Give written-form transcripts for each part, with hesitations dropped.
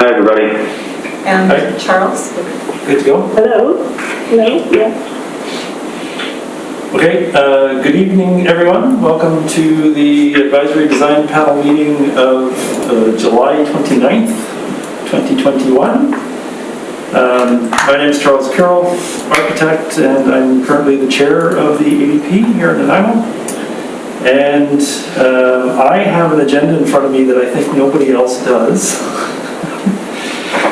Hi, everybody. And Hi. Charles? Good to go? Hello? Hello? Yeah. Okay, good evening, everyone. Welcome to the Advisory Design Panel meeting of July 29th, 2021. My name is Charles Carroll, architect, and I'm currently the chair of the ADP here in Nanaimo. And I have an agenda in front of me that I think nobody else does.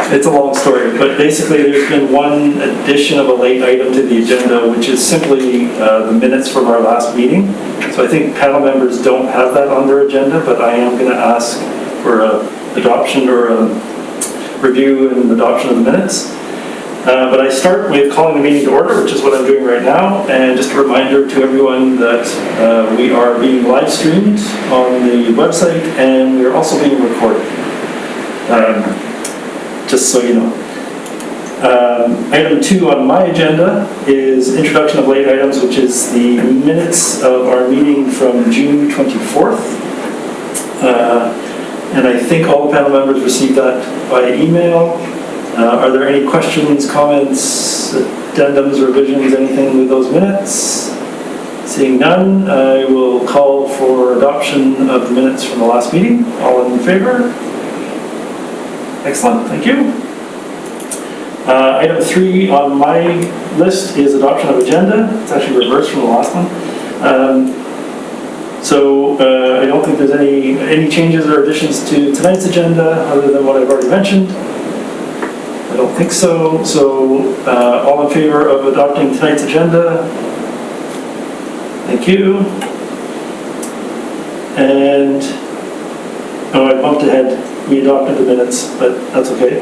It's a long story, but basically there's been one addition of a late item to the agenda, which is simply the minutes from our last meeting. So I think panel members don't have that on their agenda, but I am going to ask for adoption or a review and adoption of the minutes. But I start with calling the meeting to order, which is what I'm doing right now, and just a reminder to everyone that we are being live streamed on the website and we are also being recorded. Just so you know. Item 2 on my agenda is introduction of late items, which is the minutes of our meeting from June 24th. And I think all the panel members received that by email. Are there any questions, comments, addendums, revisions, anything with those minutes? Seeing none, I will call for adoption of the minutes from the last meeting. All in favor? Excellent, thank you. Item 3 on my list is adoption of agenda. It's actually reversed from the last one. I don't think there's any changes or additions to tonight's agenda other than what I've already mentioned. I don't think so. So all in favor of adopting tonight's agenda? Thank you. And, I bumped ahead. We adopted the minutes, but that's okay.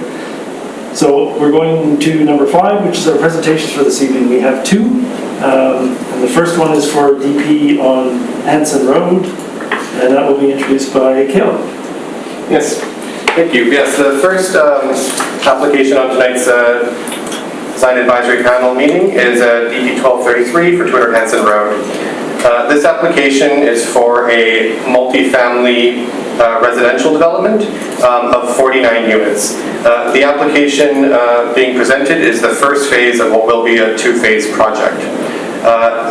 So we're going to number 5, which is our presentations for this evening. We have 2. And the first one is for DP on Hanson Road, and that will be introduced by Caleb. Yes, thank you. Yes, the first application on tonight's Design Advisory Panel meeting is DP 1233 for 200 Hanson Road. This application is for a multi-family residential development of 49 units. The application being presented is the first phase of what will be a 2-phase project.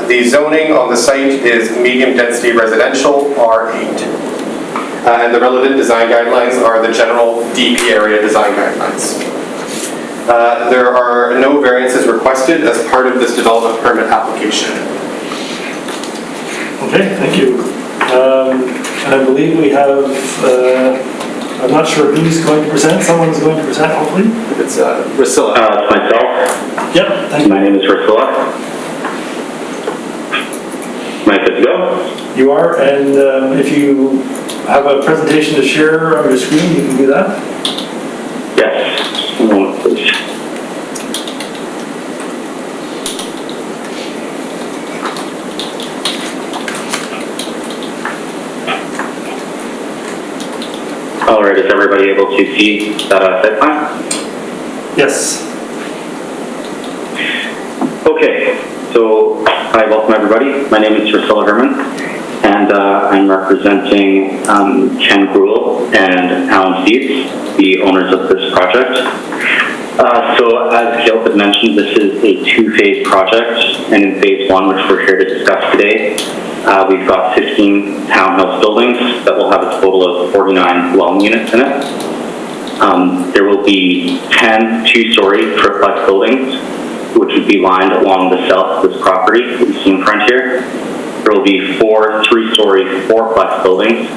The zoning on the site is medium density residential R8. And the relevant design guidelines are the general DP area design guidelines. There are no variances requested as part of this development permit application. Okay, thank you. And I believe we have, I'm not sure who's going to present. Someone's going to present, hopefully. It's Rusilla. Myself. Yep, thank you. My name is Rusilla. Am I good to go? You are, and if you have a presentation to share on your screen, you can do that. Yes. 1 moment, please. All right, is everybody able to see that site plan? Yes. Okay, so hi, welcome everybody. My name is Rusilla Herman, and I'm representing Ken Gruel and Alan Steves, the owners of this project. So as Caleb had mentioned, this is a 2-phase project, and in phase 1, which we're here to discuss today, we've got 15 townhouse buildings that will have a total of 49 dwelling units in it. There will be 10 2-story triplex buildings, which would be lined along the south of this property that you see in front here. There will be 4 3-story 4-plex buildings,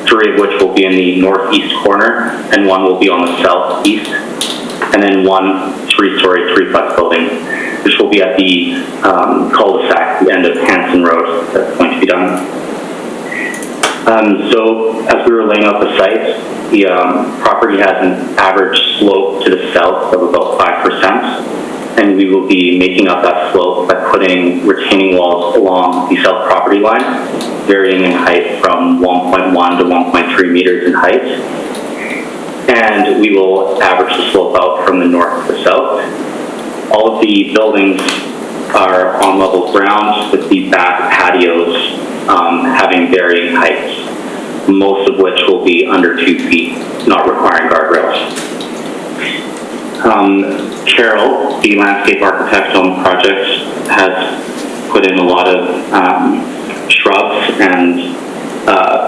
3 of which will be in the northeast corner, and 1 will be on the southeast, and then 1 3-story 3-plex building, which will be at the cul-de-sac, the end of Hanson Road, that's going to be done. So as we were laying out the site, the property has an average slope to the south of about 5%, and we will be making up that slope by putting retaining walls along the south property line, varying in height from 1.1 to 1.3 meters in height. And we will average the slope out from the north to the south. All of the buildings are on level ground, with the back patios having varying heights, most of which will be under 2 feet, not requiring guardrails. Carol, the landscape architect on the project, has put in a lot of shrubs and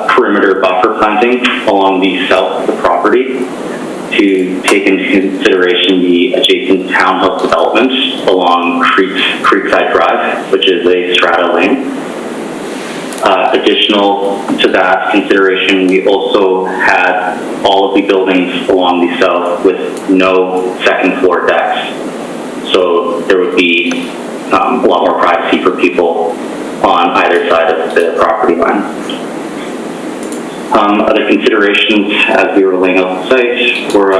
perimeter buffer planting along the south of the property to take into consideration the adjacent townhouse development along Creekside Drive, which is a strata lane. Additional to that consideration, we also had all of the buildings along the south with no second floor decks. So there would be a lot more privacy for people on either side of the property line. Other considerations as we were laying out the site were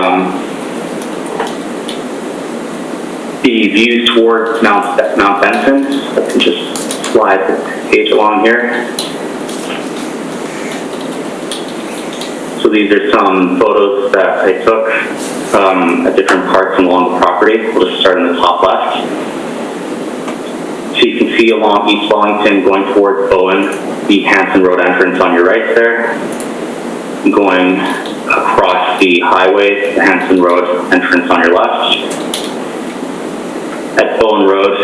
the views towards Mount Benson. I can just slide the page along here. So these are some photos that I took at different parts along the property. We'll just start in the top left. So you can see along East Wellington going towards Bowen, the Hanson Road entrance on your right there. Going across the highway, the Hanson Road entrance on your left. At Bowen Road,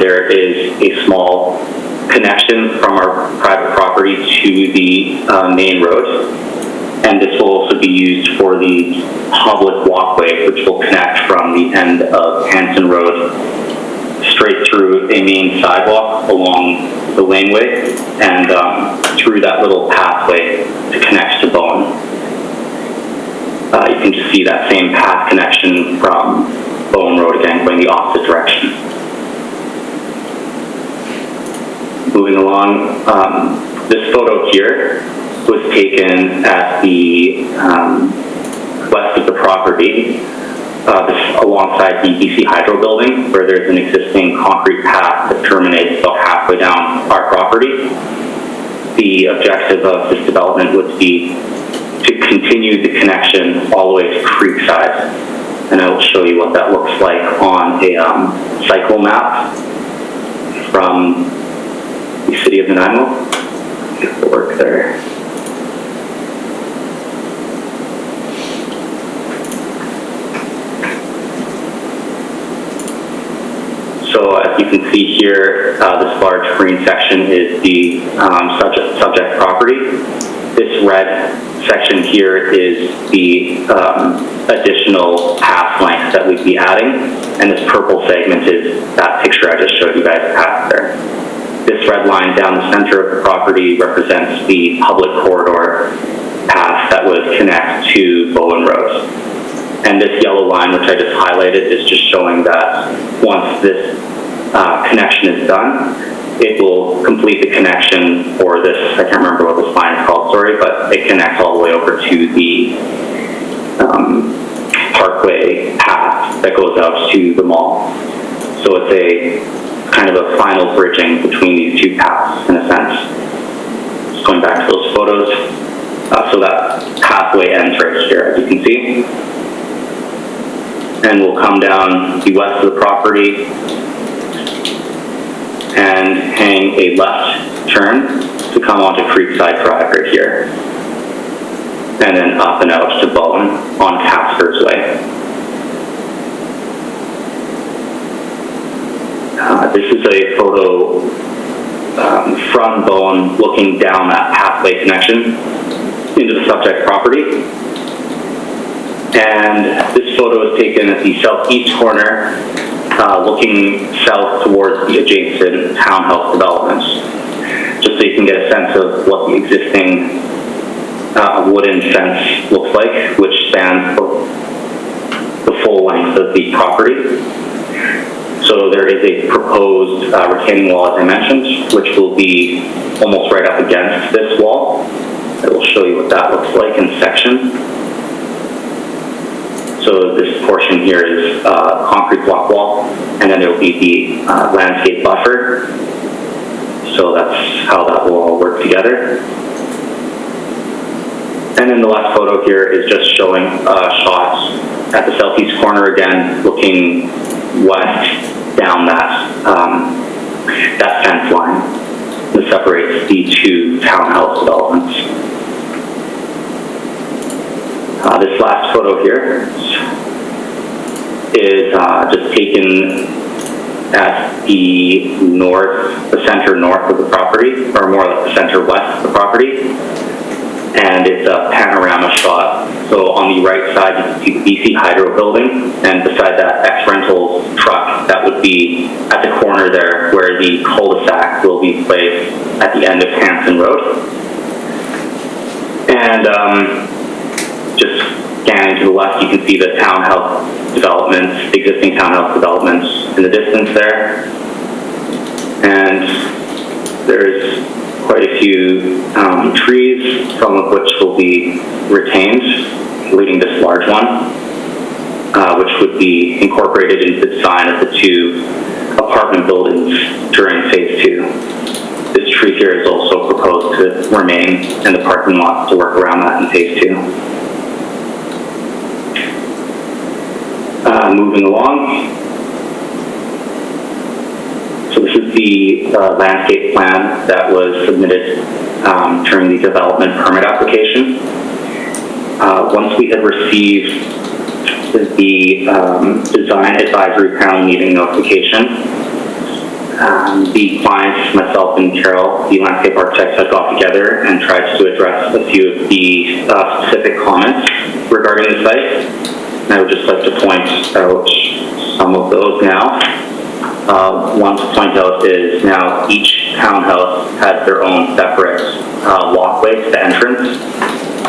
there is a small connection from our private property to the main road. And this will also be used for the public walkway, which will connect from the end of Hanson Road straight through a main sidewalk along the laneway and through that little pathway to connect to Bowen. You can just see that same path connection from Bowen Road again, going the opposite direction. Moving along, this photo here was taken at the west of the property, alongside the BC Hydro building, where there's an existing concrete path that terminates about halfway down our property. The objective of this development would be to continue the connection all the way to Creekside. And I will show you what that looks like on a cycle map from the city of Nanaimo. Get the work there. So as you can see here, this large green section is the subject property. This red section here is the additional path length that we'd be adding, and this purple segment is that picture I just showed you guys path there. This red line down the center of the property represents the public corridor path that would connect to Bowen Road. And this yellow line, which I just highlighted, is just showing that once this connection is done, it will complete the connection for this, I can't remember what this line is called, sorry, but it connects all the way over to the Parkway path that goes out to the mall. So it's a kind of a final bridging between these two paths, in a sense. Just going back to those photos. So that pathway ends right here, as you can see. And we'll come down the west of the property and hang a left turn to come onto Creekside Drive right here. And then up and out to Bowen on Caspers Way. This is a photo from Bowen looking down that pathway connection into the subject property. And this photo is taken at the southeast corner, looking south towards the adjacent townhouse developments, just so you can get a sense of what the existing wooden fence looks like, which spans the full length of the property. So there is a proposed retaining wall, as I mentioned, which will be almost right up against this wall. I will show you what that looks like in section. So this portion here is concrete block wall, and then there will be the landscape buffer. So that's how that will all work together. And then the last photo here is just showing shots at the southeast corner again, looking west down that that fence line that separates the two townhouse developments. This last photo here is is just taken at the center north of the property, or more like the center west of the property. And it's a panorama shot. So on the right side, you can see the BC Hydro building, and beside that X-Rentals truck, that would be at the corner there where the cul-de-sac will be placed at the end of Hanson Road. And just scanning to the left, you can see the townhouse developments, the existing townhouse developments in the distance there. And there's quite a few trees, some of which will be retained, including this large one, which would be incorporated into the design of the 2 apartment buildings during phase 2. This tree here is also proposed to remain in the parking lot to work around that in phase 2. Moving along. So this is the landscape plan that was submitted during the development permit application. Once we had received the design advisory panel meeting notification, the clients, myself and Carol, the landscape architects, had got together and tried to address a few of the specific comments regarding the site. And I would just like to point out some of those now. One to point out is now each townhouse has their own separate walkway to the entrance.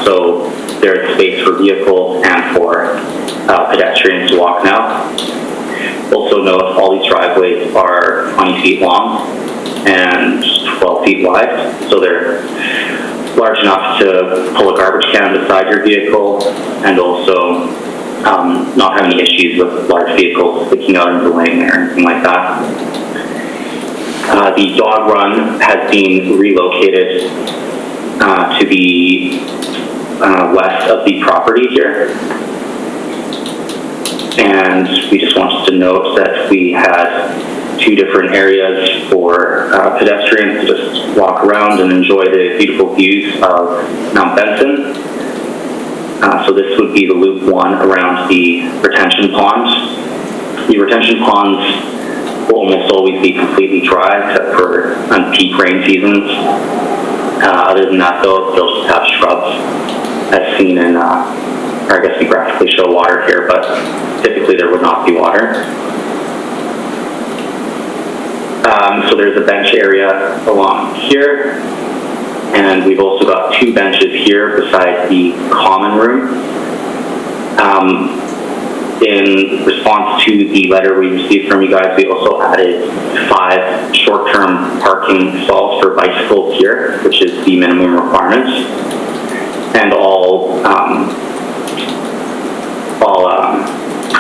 So there's space for vehicles and for pedestrians to walk now. Also note all these driveways are 20 feet long and 12 feet wide. So they're large enough to pull a garbage can beside your vehicle, and also not have any issues with large vehicles sticking out into the lane or anything like that. The dog run has been relocated to the west of the property here. And we just wanted to note that we had 2 different areas for pedestrians to just walk around and enjoy the beautiful views of Mount Benson. So this would be the loop 1 around the retention pond. The retention ponds will almost always be completely dry except for on peak rain seasons. Other than that though, they'll just have shrubs as seen in, or I guess we graphically show water here, but typically there would not be water. So there's a bench area along here. And we've also got 2 benches here beside the common room. In response to the letter we received from you guys, we also added 5 short-term parking stalls for bicycles here, which is the minimum requirements. And all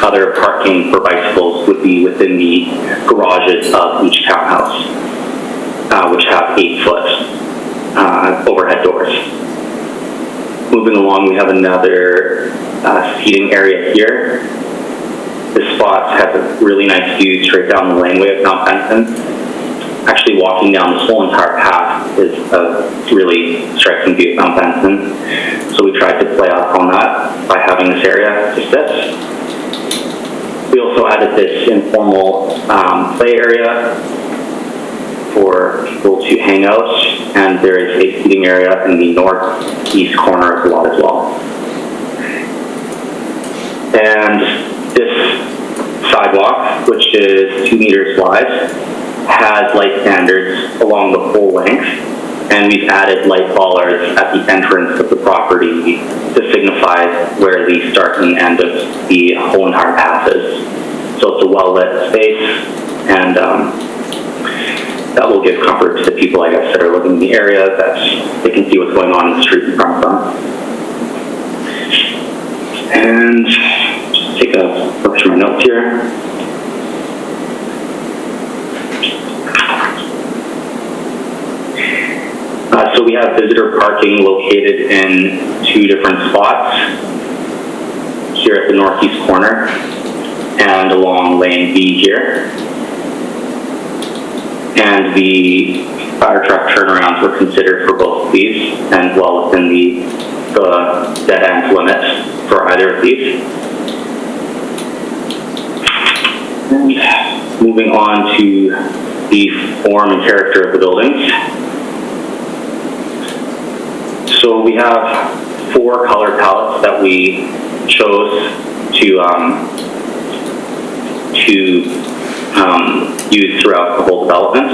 other parking for bicycles would be within the garages of each townhouse, which have 8-foot overhead doors. Moving along, we have another seating area here. This spot has a really nice view straight down the laneway of Mount Benson. Actually, walking down this whole entire path is a really striking view of Mount Benson. So we tried to play off on that by having this area to sit. We also added this informal play area for people to hang out, and there is a seating area in the northeast corner of the lot as well. And this sidewalk, which is 2 meters wide, has light standards along the whole length, and we've added light bollards at the entrance of the property to signify where the start and end of the whole entire path is. So it's a well-lit space, and that will give comfort to the people, I guess, that are living in the area, that they can see what's going on in the street in front of them. And just take a look through my notes here. So we have visitor parking located in 2 different spots, here at the northeast corner and along lane B here. And the fire truck turnarounds were considered for both of these and well within the dead end limit for either of these. Moving on to the form and character of the buildings. So we have 4 color palettes that we chose to use throughout the whole development.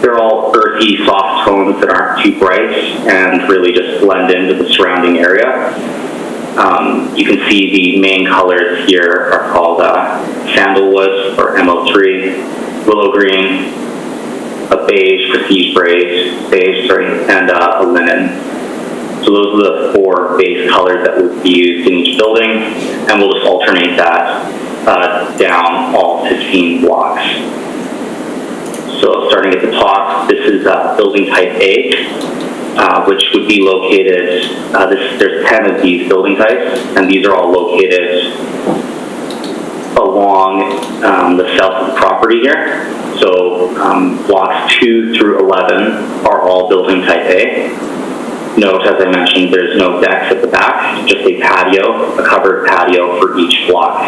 They're all earthy, soft tones that aren't too bright and really just blend into the surrounding area. You can see the main colors here are called sandalwood or MO3, willow green, a beige, prestige beige, and a linen. So those are the 4 base colors that would be used in each building, and we'll just alternate that down all 15 blocks. So starting at the top, this is building type A, which would be located, there's 10 of these building types, and these are all located along the south of the property here. So blocks 2 through 11 are all building type A. Note, as I mentioned, there's no decks at the back, just a patio, a covered patio for each block,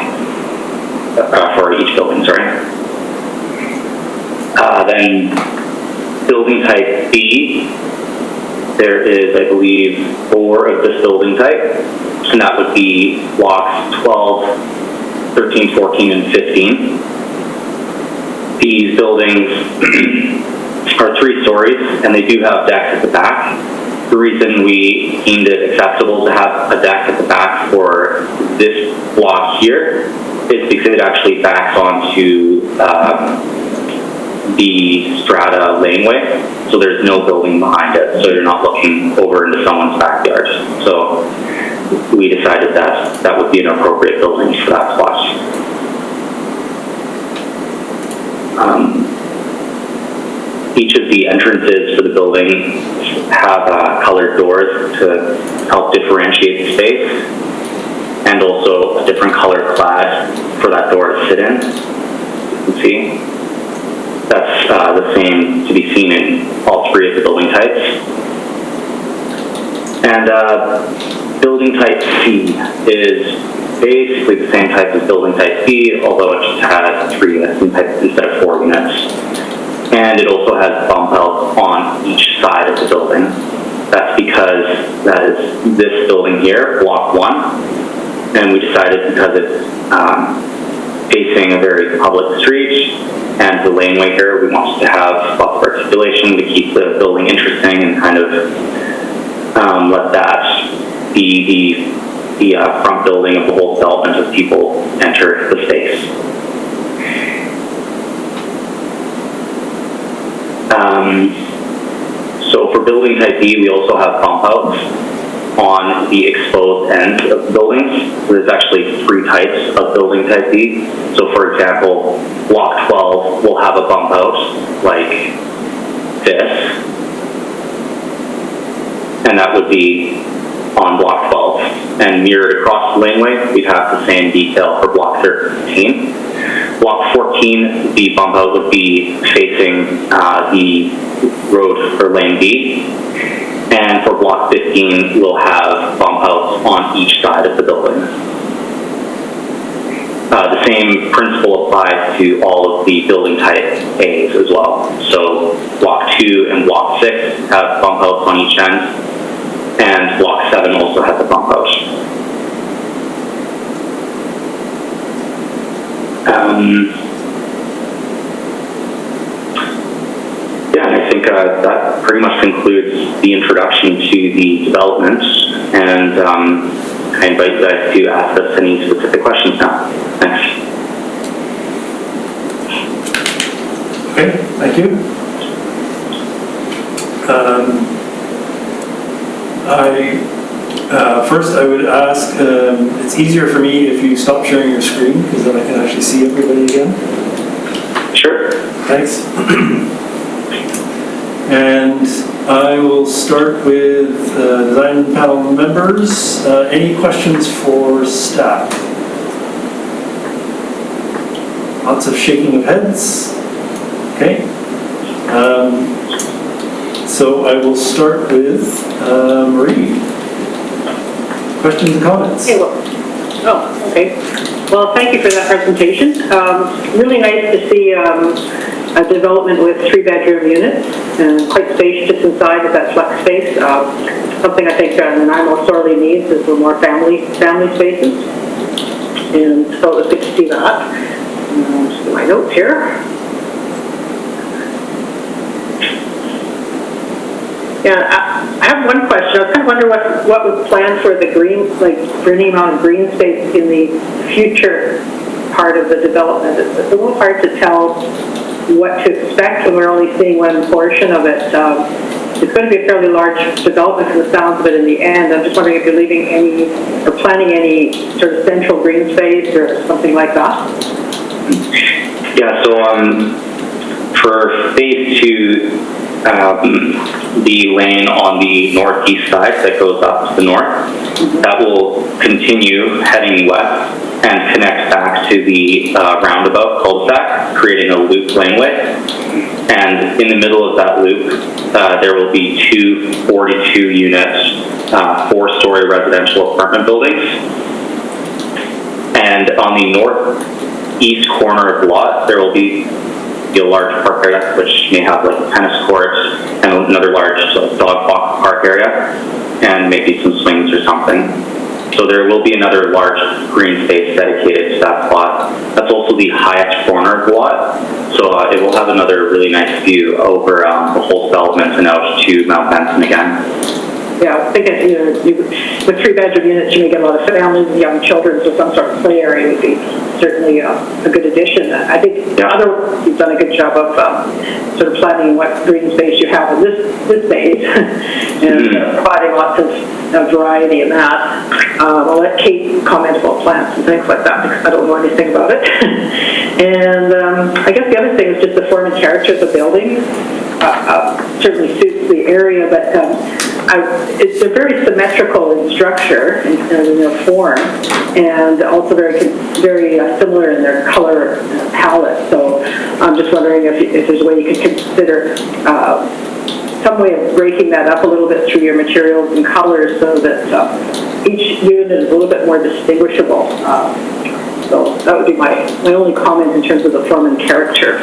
for each building, sorry. Then building type B, there is, I believe, 4 of this building type, and that would be blocks 12, 13, 14, and 15. These buildings are 3 stories, and they do have decks at the back. The reason we deemed it acceptable to have a deck at the back for this block here is because it actually backs onto the Strata laneway, so there's no building behind it, so you're not looking over into someone's backyard. So we decided that that would be an appropriate building for that spot. Each of the entrances for the building have colored doors to help differentiate the space, and also a different color clad for that door to sit in. You can see that's the same to be seen in all 3 of the building types. And building type C is basically the same type as building type B, although it just has 3 units instead of 4 units. And it also has bump outs on each side of the building. That's because that is this building here, block 1, and we decided because it's facing a very public street and the laneway here, we wanted to have lots of articulation to keep the building interesting and kind of let that be the front building of the whole development as people enter the space. So for building type B, we also have bump outs on the exposed end of the buildings. There's actually 3 types of building type B. So for example, block 12 will have a bump out like this, and that would be on block 12. And mirrored across the laneway, we'd have the same detail for block 13. Block 14, the bump out would be facing the road for lane B. And for block 15, we'll have bump outs on each side of the building. The same principle applies to all of the building type A's as well. So block 2 and block 6 have bump outs on each end, and block 7 also has a bump out. Yeah, and I think that pretty much concludes the introduction to the development, and I invite you guys to ask us any specific questions now. Thanks. Okay, thank you. First I would ask, it's easier for me if you stop sharing your screen, because then I can actually see everybody again. Sure. Thanks. And I will start with design panel members. Any questions for staff? Lots of shaking of heads. Okay. So I will start with Marie. Questions and comments? Okay, well, oh, okay. Well, thank you for that presentation. Really nice to see a development with 3-bedroom units and quite spacious inside with that flex space. Something I think Nanaimo sorely needs is some more family spaces. And so it was good to see that. Just my notes here. Yeah, I have one question. I was kind of wondering what was planned for the green, like for any amount of green space in the future part of the development. It's a little hard to tell what to expect when we're only seeing one portion of it. It's going to be a fairly large development from the sounds of it in the end. I'm just wondering if you're leaving any or planning any sort of central green space or something like that. Yeah, so for phase 2, the lane on the northeast side that goes up to the north, that will continue heading west and connect back to the roundabout cul-de-sac, creating a loop laneway. And in the middle of that loop, there will be 2 42-unit, 4-story residential apartment buildings. And on the northeast corner of the lot, there will be a large park area, which may have like tennis courts and another large dog walk park area, and maybe some swings or something. So there will be another large green space dedicated to that plot. That's also the highest corner of the lot, so it will have another really nice view over the whole development and out to Mount Benson again. Yeah, I was thinking, with 3-bedroom units, you may get a lot of families and young children, so some sort of play area would be certainly a good addition. I think you've done a good job of sort of planning what green space you have in this phase and providing lots of variety in that. I'll let Kate comment about plants and things like that because I don't know anything about it. And I guess the other thing is just the form and character of the building. Certainly suits the area, but they're very symmetrical in structure and in their form, and also very similar in their color palette. So I'm just wondering if there's a way you could consider some way of breaking that up a little bit through your materials and colors so that each unit is a little bit more distinguishable. So that would be my only comment in terms of the form and character.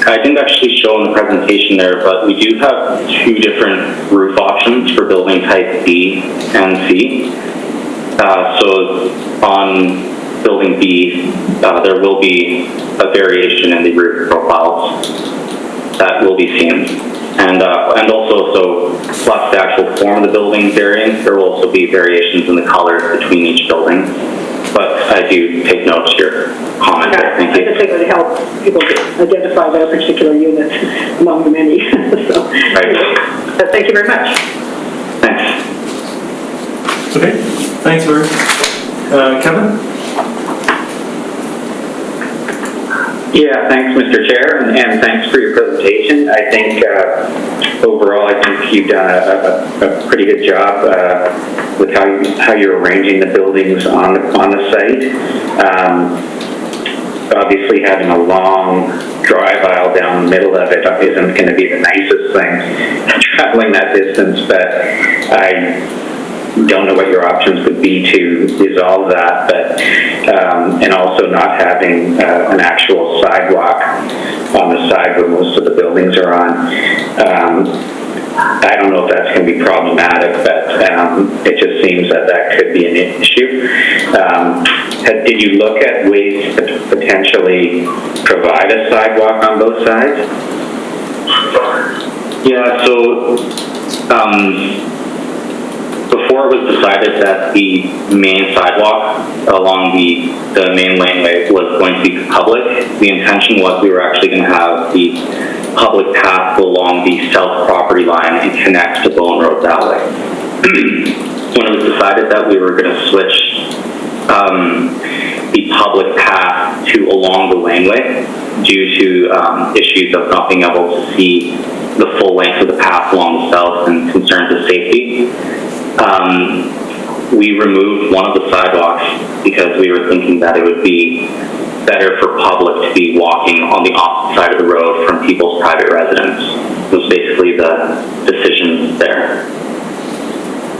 I didn't actually show in the presentation there, but we do have 2 different roof options for building type B and C. So on building B, there will be a variation in the roof profiles that will be seen. And also, so plus the actual form of the building varying, there will also be variations in the colors between each building. But I do take notes of your comment there. Thank you. I just think it would help people identify their particular unit among the many. So, Right. Thank you very much. Thanks. Okay, thanks, Vern. Kevin? Yeah, thanks, Mr. Chair, and thanks for your presentation. I think overall, I think you've done a pretty good job with how you're arranging the buildings on the site. Obviously, having a long drive aisle down the middle of it isn't going to be the nicest thing, traveling that distance, but I don't know what your options would be to resolve that, but and also not having an actual sidewalk on the side where most of the buildings are on. I don't know if that's going to be problematic, but it just seems that could be an issue. Did you look at ways to potentially provide a sidewalk on both sides? Yeah, so before it was decided that the main sidewalk along the main laneway was going to be public, the intention was we were actually going to have the public path go along the south property line and connect to Bowen Road that way. When it was decided that we were going to switch the public path to along the laneway due to issues of not being able to see the full length of the path along the south and concerns of safety, we removed one of the sidewalks because we were thinking that it would be better for public to be walking on the opposite side of the road from people's private residence. It was basically the decision there.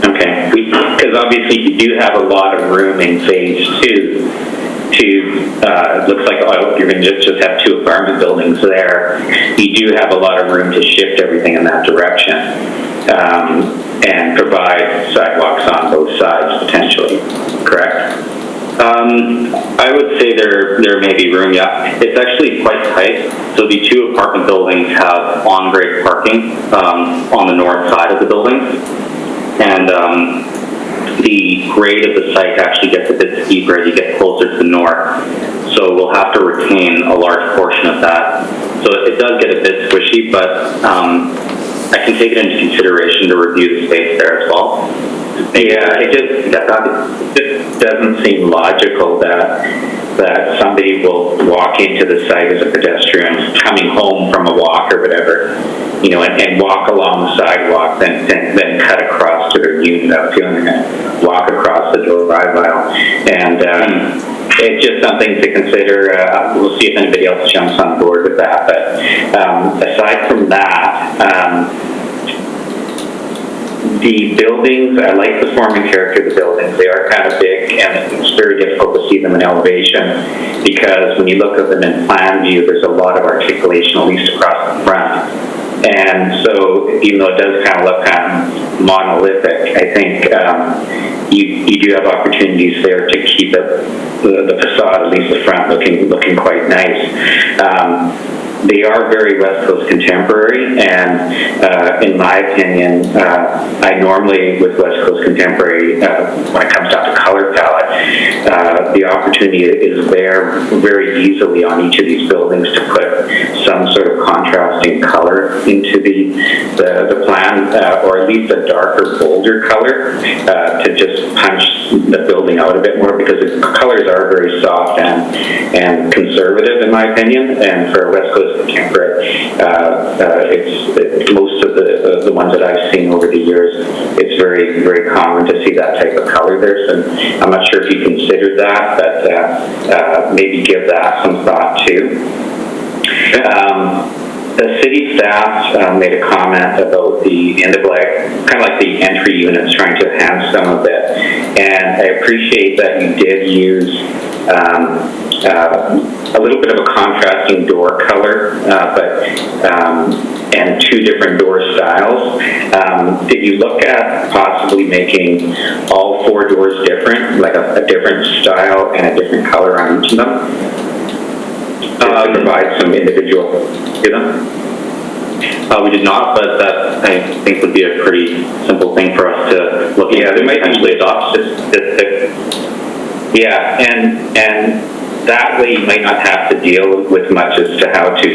Okay, because because obviously you do have a lot of room in phase 2 it looks like you're going to just have 2 apartment buildings there. You do have a lot of room to shift everything in that direction and provide sidewalks on both sides potentially, correct? I would say there may be room, yeah. It's actually quite tight. So the 2 apartment buildings have on-grade parking on the north side of the buildings. And the grade of the site actually gets a bit steeper as you get closer to the north. So we'll have to retain a large portion of that. So it does get a bit squishy, but I can take it into consideration to review the space there as well. Yeah, it just doesn't seem logical that somebody will walk into the site as a pedestrian coming home from a walk or whatever, you know, and walk along the sidewalk, then cut across to their unit out here and walk across the drive aisle. And it's just something to consider. We'll see if anybody else jumps on board with that. But aside from that, the buildings, I like the form and character of the buildings. They are kind of big, and it's very difficult to see them in elevation because when you look at them in plan view, there's a lot of articulation, at least across the front. And so, even though it does kind of look kind of monolithic, I think you do have opportunities there to keep the facade, at least the front, looking quite nice. They are very West Coast contemporary, and in my opinion, I normally, with West Coast contemporary, when it comes down to color palette, the opportunity is there very easily on each of these buildings to put some sort of contrasting color into the plan, or at least a darker, bolder color to just punch the building out a bit more, because the colors are very soft and conservative, in my opinion, and for West Coast contemporary, it's most of the ones that I've seen over the years, it's very, very common to see that type of color there. So I'm not sure if you considered that, but maybe give that some thought too. The city staff made a comment about the end of life, kind of like the entry units, trying to enhance some of it. And I appreciate that you did use a little bit of a contrasting door color, and 2 different door styles. Did you look at possibly making all 4 doors different, like a different style and a different color on each of them? To provide some individual to them? We did not, but that I think would be a pretty simple thing for us to look at and potentially adopt. Yeah, and that way you might not have to deal with much as to how to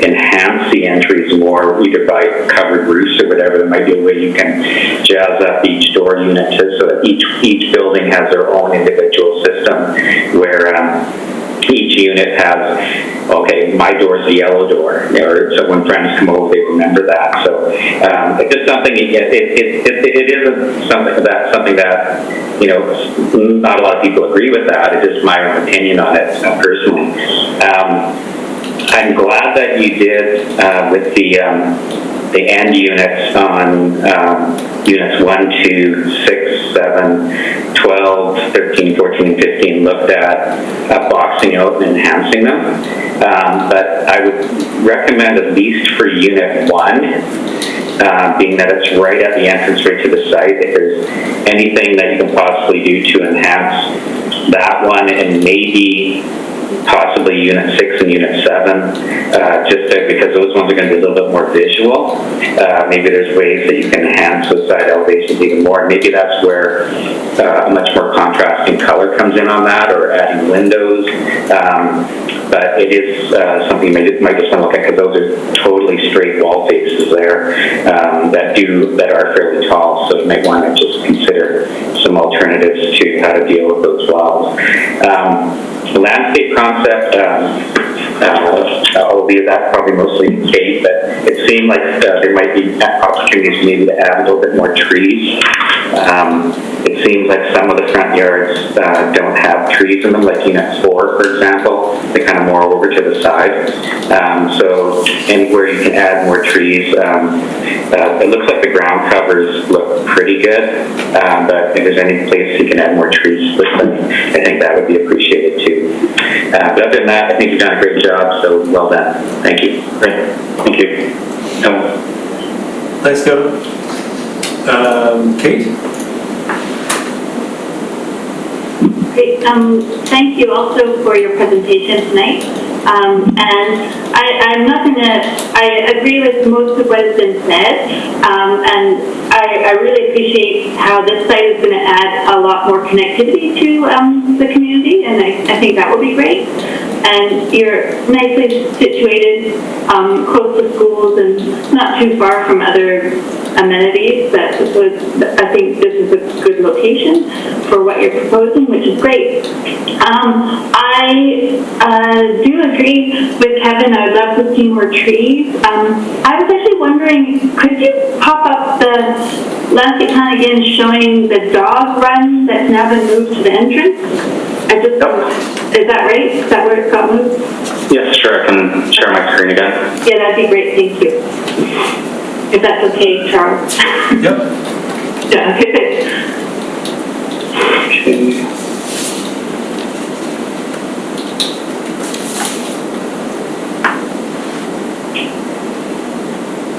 enhance the entries more, either by covered roofs or whatever. There might be a way you can jazz up each door unit so that each building has their own individual system where each unit has, okay, my door's a yellow door, or so when friends come over, they remember that. So it's just something. It isn't something that you know, not a lot of people agree with that. It's just my own opinion on it personally. I'm glad that you did with the end units on units 1, 2, 6, 7, 12, 13, 14, and 15 looked at boxing out and enhancing them. But I would recommend, at least for unit 1, being that it's right at the entrance right to the site, if there's anything that you can possibly do to enhance that one, and maybe possibly unit 6 and unit 7, because those ones are going to be a little bit more visual. Maybe there's ways that you can enhance those side elevations even more. Maybe that's where a much more contrasting color comes in on that, or adding windows. But it is something you might just want to look at, because those are totally straight wall faces there that are fairly tall. So you might want to just consider some alternatives to how to deal with those walls. The landscape concept, albeit that's probably mostly the case, but it seemed like there might be opportunities maybe to add a little bit more trees It seems like some of the front yards don't have trees in them, like Unit 4, for example. They're kind of more over to the side. So anywhere you can add more trees, it looks like the ground covers look pretty good, but if there's any place you can add more trees with them, I think that would be appreciated too. But other than that, I think you've done a great job, so well done. Thank you. Great. Thank you. Thanks, Kevin. Kate? Great. Thank you also for your presentation tonight. And I'm not going to, I agree with most of what has been said, and I really appreciate how this site is going to add a lot more connectivity to the community, and I think that will be great. And you're nicely situated, close to schools and not too far from other amenities. I think this is a good location for what you're proposing, which is great. I do agree with Kevin. I would love to see more trees. I was actually wondering, could you pop up the landscape plan again showing the dog run that's now been moved to the entrance? Is that right? Is that where it got moved? Yes, sure. I can share my screen again. Yeah, that'd be great. Thank you. If that's okay, Charles. Yep. Yeah, okay, good.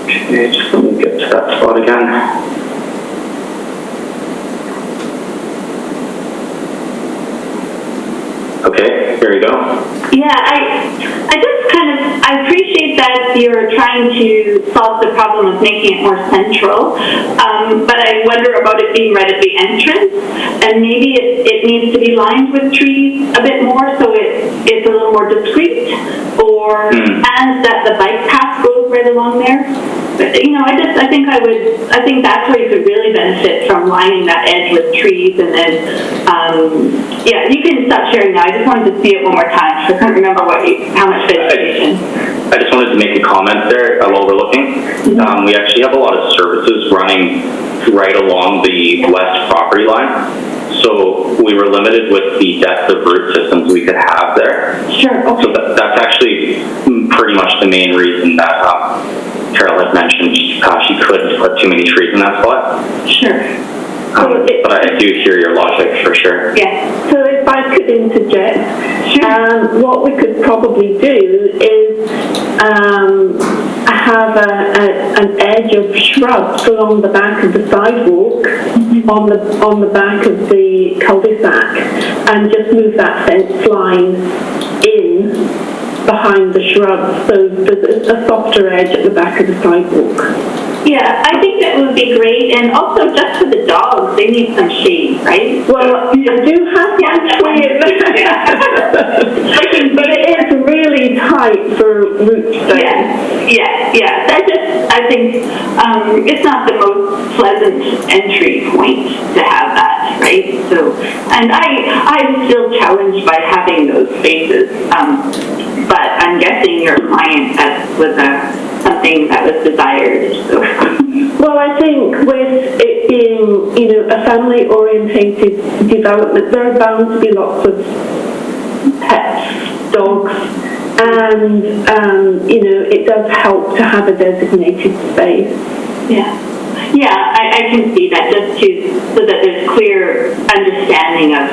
Okay, just let me get to that spot again. Okay, here we go. Yeah, I appreciate that you're trying to solve the problem of making it more central, but I wonder about it being right at the entrance, and maybe it needs to be lined with trees a bit more so it's a little more discreet, and that the bike path goes right along there. But, I think that's where you could really benefit from lining that edge with trees, and then, you can stop sharing now. I just wanted to see it one more time, so I can't remember how much vegetation. I just wanted to make a comment there while we're looking. We actually have a lot of services running right along the west property line. So we were limited with the depth of root systems we could have there. Sure, okay. So that's actually pretty much the main reason that Carol had mentioned she couldn't put too many trees in that spot. Sure. But I do hear your logic for sure. Yeah. So if I could interject, Sure. what we could probably do is have an edge of shrubs along the back of the sidewalk, on the back of the cul-de-sac, and just move that fence line in behind the shrubs, so there's a softer edge at the back of the sidewalk. Yeah, I think that would be great, and also just for the dogs, they need some shade, right? Well, I do have one tree in there, but it is really tight for root stones. Yeah. I think it's not the most pleasant entry point to have that, right? So, and I'm still challenged by having those spaces, but I'm guessing your client was something that was desired. So. Well, I think with it being, a family-orientated development, there are bound to be lots of pets, dogs, and, it does help to have a designated space. Yeah, I can see that, so that there's clear understanding of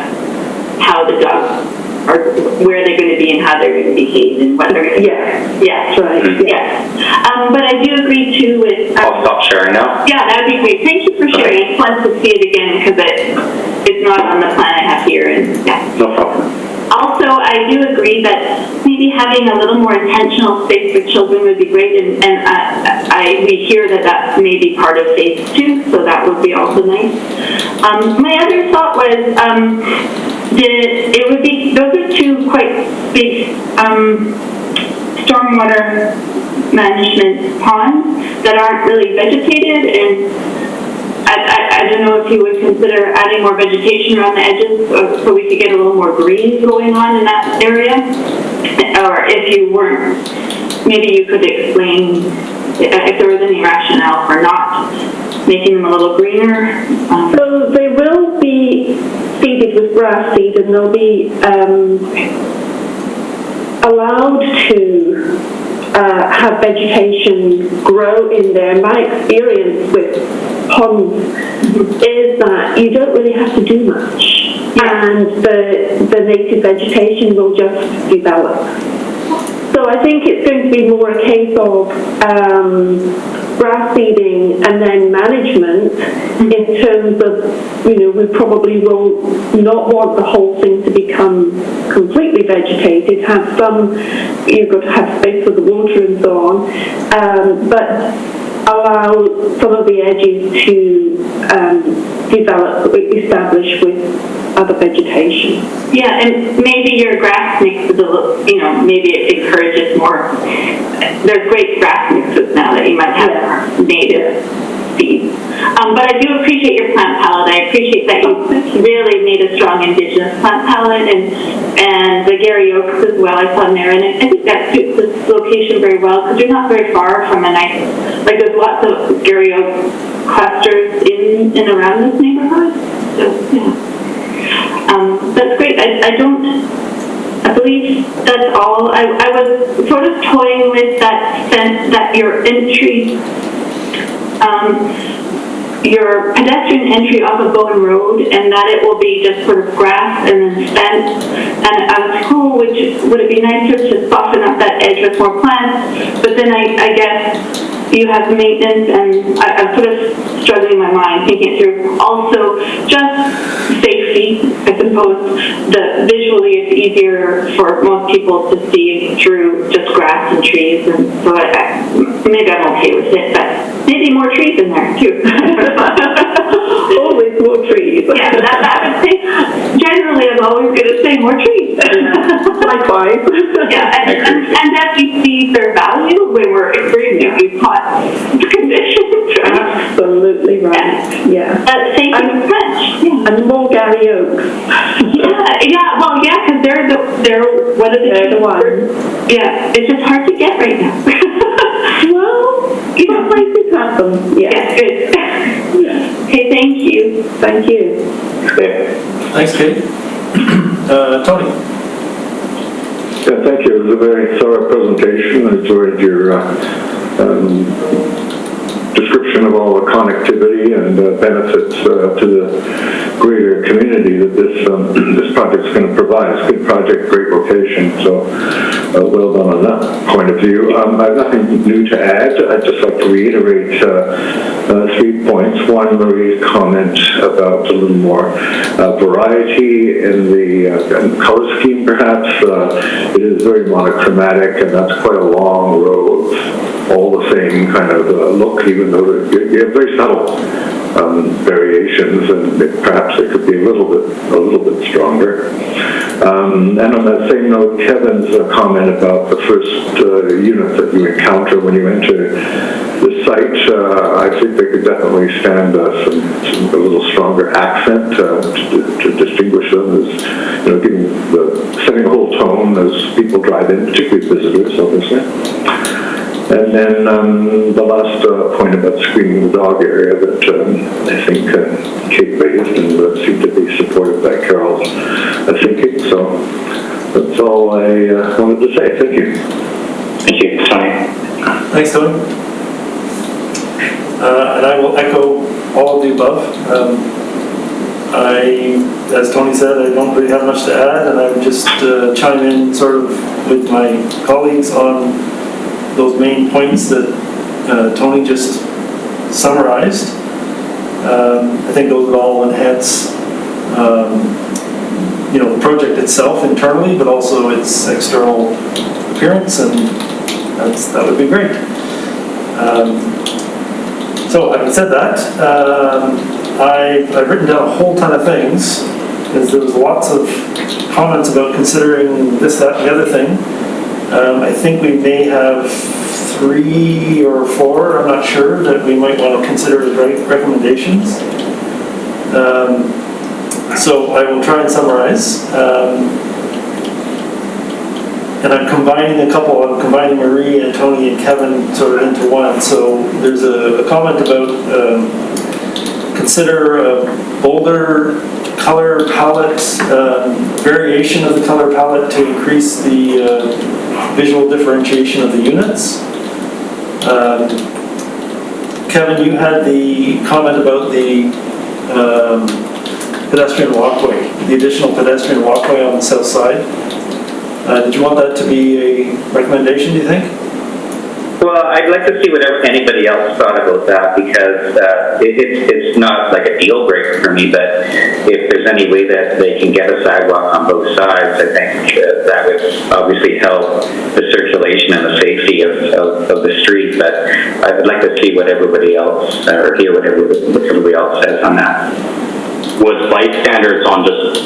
how the dogs are, where they're going to be and how they're going to behave and what they're going to do. Yeah, That's right. Yeah. But I do agree too with... I'll stop sharing now. Yeah, that would be great. Thank you for sharing. I just wanted to see it again because it's not on the plan I have here. And yeah. No problem. Also, I do agree that maybe having a little more intentional space for children would be great, and we hear that may be part of phase 2, so that would be also nice. My other thought was those are two quite big stormwater management ponds that aren't really vegetated, and I don't know if you would consider adding more vegetation around the edges so we could get a little more green going on in that area, or if you weren't, maybe you could explain if there was any rationale for not making them a little greener? So they will be seeded with grass seed, and they'll be allowed to have vegetation grow in there. My experience with ponds is that you don't really have to do much, and the native vegetation will just develop. So I think it's going to be more a case of grass seeding and then management in terms of, we probably will not want the whole thing to become completely vegetated, have some, you've got to have space for the water and so on, but allow some of the edges to establish with other vegetation. Yeah, and maybe your grass mix is a little, maybe it encourages more. There's great grass mixes now that you might have native seeds. But I do appreciate your plant palette. I appreciate that you really made a strong Indigenous plant palette, and the Gary Oaks as well. I saw in there, and I think that suits this location very well because you're not very far from a nice, there's lots of Gary Oak clusters in and around this neighborhood. So, yeah. That's great. I believe that's all. I was sort of toying with that sense that your entry, your pedestrian entry off of Bowen Road, and that it will be just sort of grass and then fence. And I was would it be nicer to soften up that edge with more plants? But then I guess you have maintenance, and I'm sort of struggling in my mind, thinking it through. Also, just safety, I suppose. Visually, it's easier for most people to see through just grass and trees, and so maybe I'm okay with it, but maybe more trees in there, too. Always more trees. Yeah, that would say, generally, I'm always going to say more trees. Likewise. Yeah, and that you see their value when we're experiencing hot conditions, right? Absolutely right. Yeah. Thank you so much. Yeah. And more Gary Oaks. Because they're one of the ones. Yeah, it's just hard to get right now. Well, some places have them. Yeah, good. Yeah. Okay, thank you. Thank you. Thanks, Kate. Tony? Yeah, thank you. It was a very thorough presentation. I enjoyed your description of all the connectivity and benefits to the greater community that this project's going to provide. It's a good project, great location, so well done on that point of view. I have nothing new to add. I'd just like to reiterate 3 points. One, Marie's comment about a little more variety in the color scheme, perhaps. It is very monochromatic, and that's quite a long row of all the same kind of look, even though you have very subtle variations, and perhaps it could be a little bit stronger. And on that same note, Kevin's comment about the first unit that you encounter when you enter the site, I think they could definitely stand a little stronger accent to distinguish them as, setting a whole tone as people drive in, particularly visitors, obviously. And then the last point about screening the dog area that I think Kate raised and seemed to be supported by Carol's thinking. So that's all I wanted to say. Thank you. Thank you, Tony. Thanks, Tony. And I will echo all of the above. As Tony said, I don't really have much to add, and I would just chime in sort of with my colleagues on those main points that Tony just summarized. I think those would all enhance, the project itself internally, but also its external appearance, and that would be great. So, having said that, I've written down a whole ton of things, because there was lots of comments about considering this, that, and the other thing. I think we may have 3 or 4, I'm not sure, that we might want to consider as recommendations. So I will try and summarize. And I'm combining Marie and Tony and Kevin sort of into one. So there's a comment about consider a bolder color palette, variation of the color palette to increase the visual differentiation of the units. Kevin, you had the comment about the pedestrian walkway, the additional pedestrian walkway on the south side. Did you want that to be a recommendation, do you think? Well, I'd like to see what anybody else thought about that, because it's not like a deal breaker for me, but if there's any way that they can get a sidewalk on both sides, I think that would obviously help the circulation and the safety of the street. But I would like to see what everybody else, or hear what everybody else says on that. Would light standards on just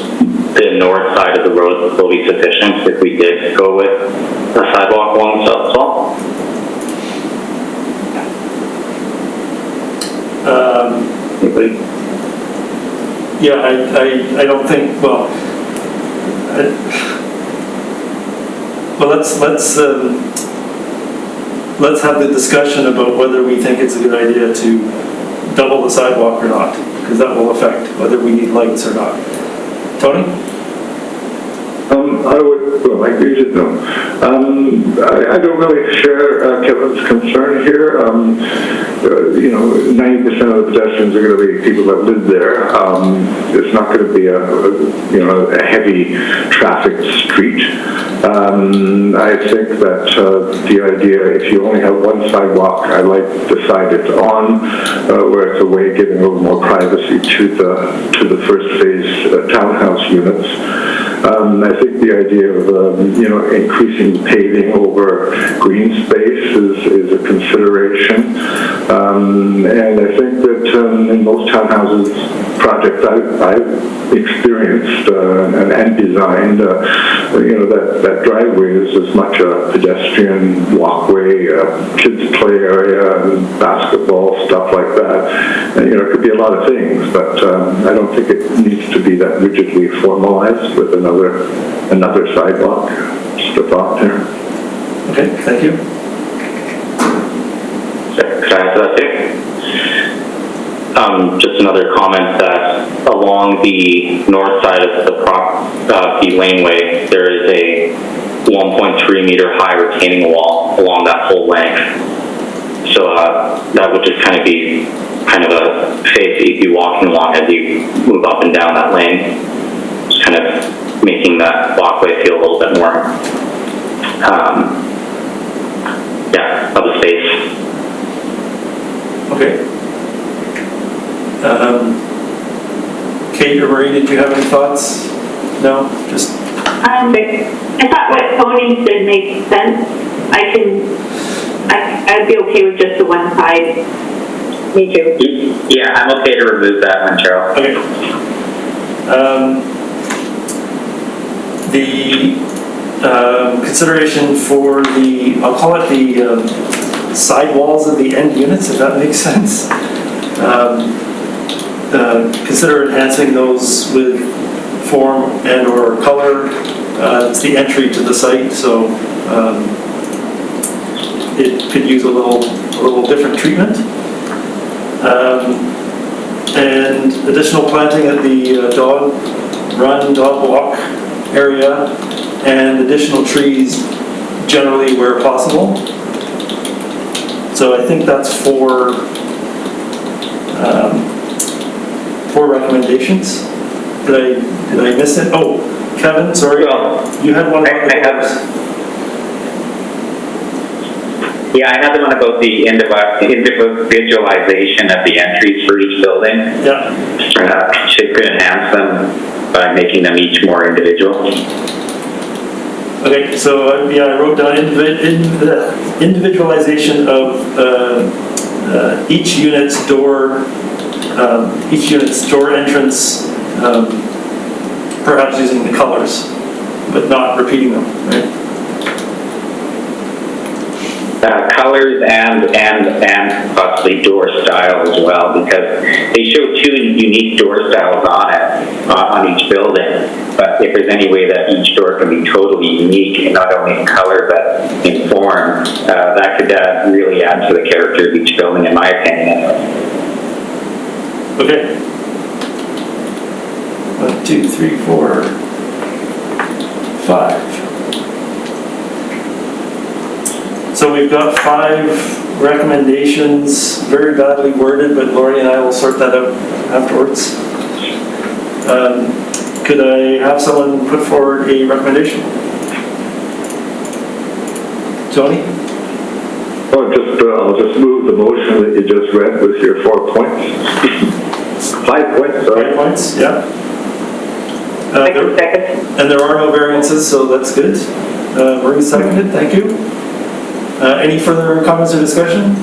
the north side of the road will be sufficient if we did go with a sidewalk along South as well? Anybody? Yeah, I don't think, well, let's have the discussion about whether we think it's a good idea to double the sidewalk or not, because that will affect whether we need lights or not. Tony? I agree with them. I don't really share Kevin's concern here. 90% of the pedestrians are going to be people that live there. It's not going to be a heavy traffic street. I think that the idea, if you only have one sidewalk, I like the side it's on, where it's a way of giving a little more privacy to the first phase townhouse units. I think the idea of increasing paving over green space is a consideration, and I think that in most townhouses projects I've experienced and designed, that driveway is as much a pedestrian walkway, kids play area, basketball, stuff like that. And, it could be a lot of things, but I don't think it needs to be that rigidly formalized with another sidewalk. Just a thought there. Okay, thank you. Could I answer that too? Just another comment that along the north side of the laneway, there is a 1.3 meter high retaining wall along that whole length. So that would just kind of be kind of a phase that you'd be walking along as you move up and down that lane. Just kind of making that walkway feel a little bit more, of a space. Okay. Kate or Marie, did you have any thoughts? No? Just... I thought what Tony said makes sense. I'd be okay with just the one side. Me too. Yeah, I'm okay to remove that one, Cheryl. Okay. The consideration for the, I'll call it the side walls of the end units, if that makes sense. Consider enhancing those with form and or color. It's the entry to the site, so it could use a little different treatment. And additional planting at the dog walk area, and additional trees generally where possible. So I think that's four recommendations. Did I miss it? Oh, Kevin, sorry. Well, you had one. I had the one about the individualization of the entries for each building. Yeah. Should enhance them by making them each more individual. Okay, so I wrote down individualization of each unit's door entrance, perhaps using the colors, but not repeating them, right? Colors and possibly door style as well, because they show two unique door styles on each building. But if there's any way that each door can be totally unique, and not only in color but in form, that could really add to the character of each building, in my opinion. Okay. 1, 2, 3, 4, 5. So we've got 5 recommendations, very badly worded, but Lori and I will sort that out afterwards. Could I have someone put forward a recommendation? Tony? I'll just move the motion that you just read with your 4 points. 5 points, sorry. 5 points, yeah. Second. And there are no variances, so that's good. Marie seconded, thank you. Any further comments or discussion?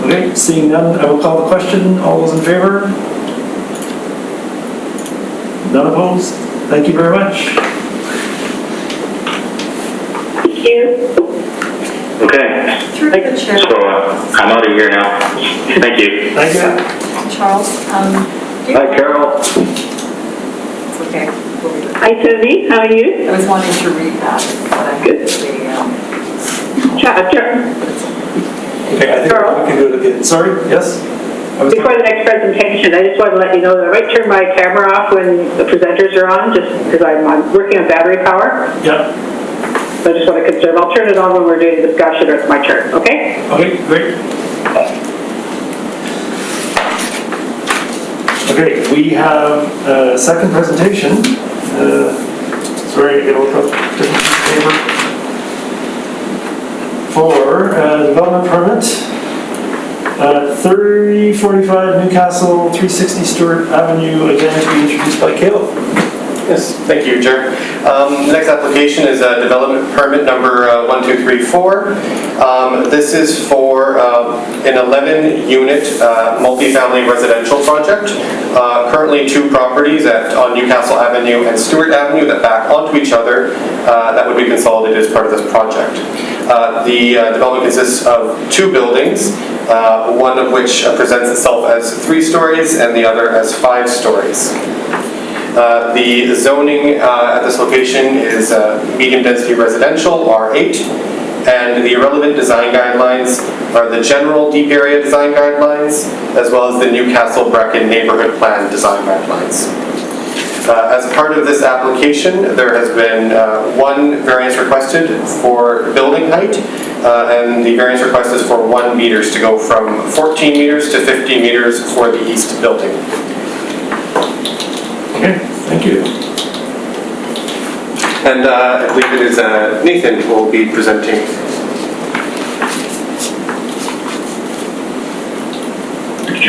Okay, seeing none, I will call the question. All those in favor? None opposed? Thank you very much. Thank you. Okay, Through the chair, so I'm out of here now. Thank you. Thank you. Charles, do you- Hi, Carol. It's okay. We'll read it. Hi Tony, how are you? I was wanting to read that, but I Good. Chat. Okay, I think we can do it again. Sorry, yes? Before the next presentation, I just want to let you know that I might turn my camera off when the presenters are on, just because I'm working on battery power. Yeah. So I just want to conserve. I'll turn it on when we're doing discussion or it's my turn, okay? Okay, great. Okay, we have a second presentation. Sorry, I gotta look up different piece of paper. For development permit, 3045 Newcastle, 360 Stewart Avenue, again to be introduced by Caleb. Yes, thank you, Chair. The next application is development permit number 1234. This is for an 11-unit multifamily residential project. Currently 2 properties on Newcastle Avenue and Stewart Avenue that back onto each other that would be consolidated as part of this project. The development consists of 2 buildings, one of which presents itself as 3 stories and the other as 5 stories. The zoning at this location is medium-density residential, R8, and the relevant design guidelines are the general deep area design guidelines, as well as the Newcastle Brecon neighborhood plan design guidelines. As part of this application, there has been 1 variance requested for building height, and the variance request is for 1 meters to go from 14 meters to 15 meters for the east building. Okay, thank you. And I believe it is Nathan who will be presenting.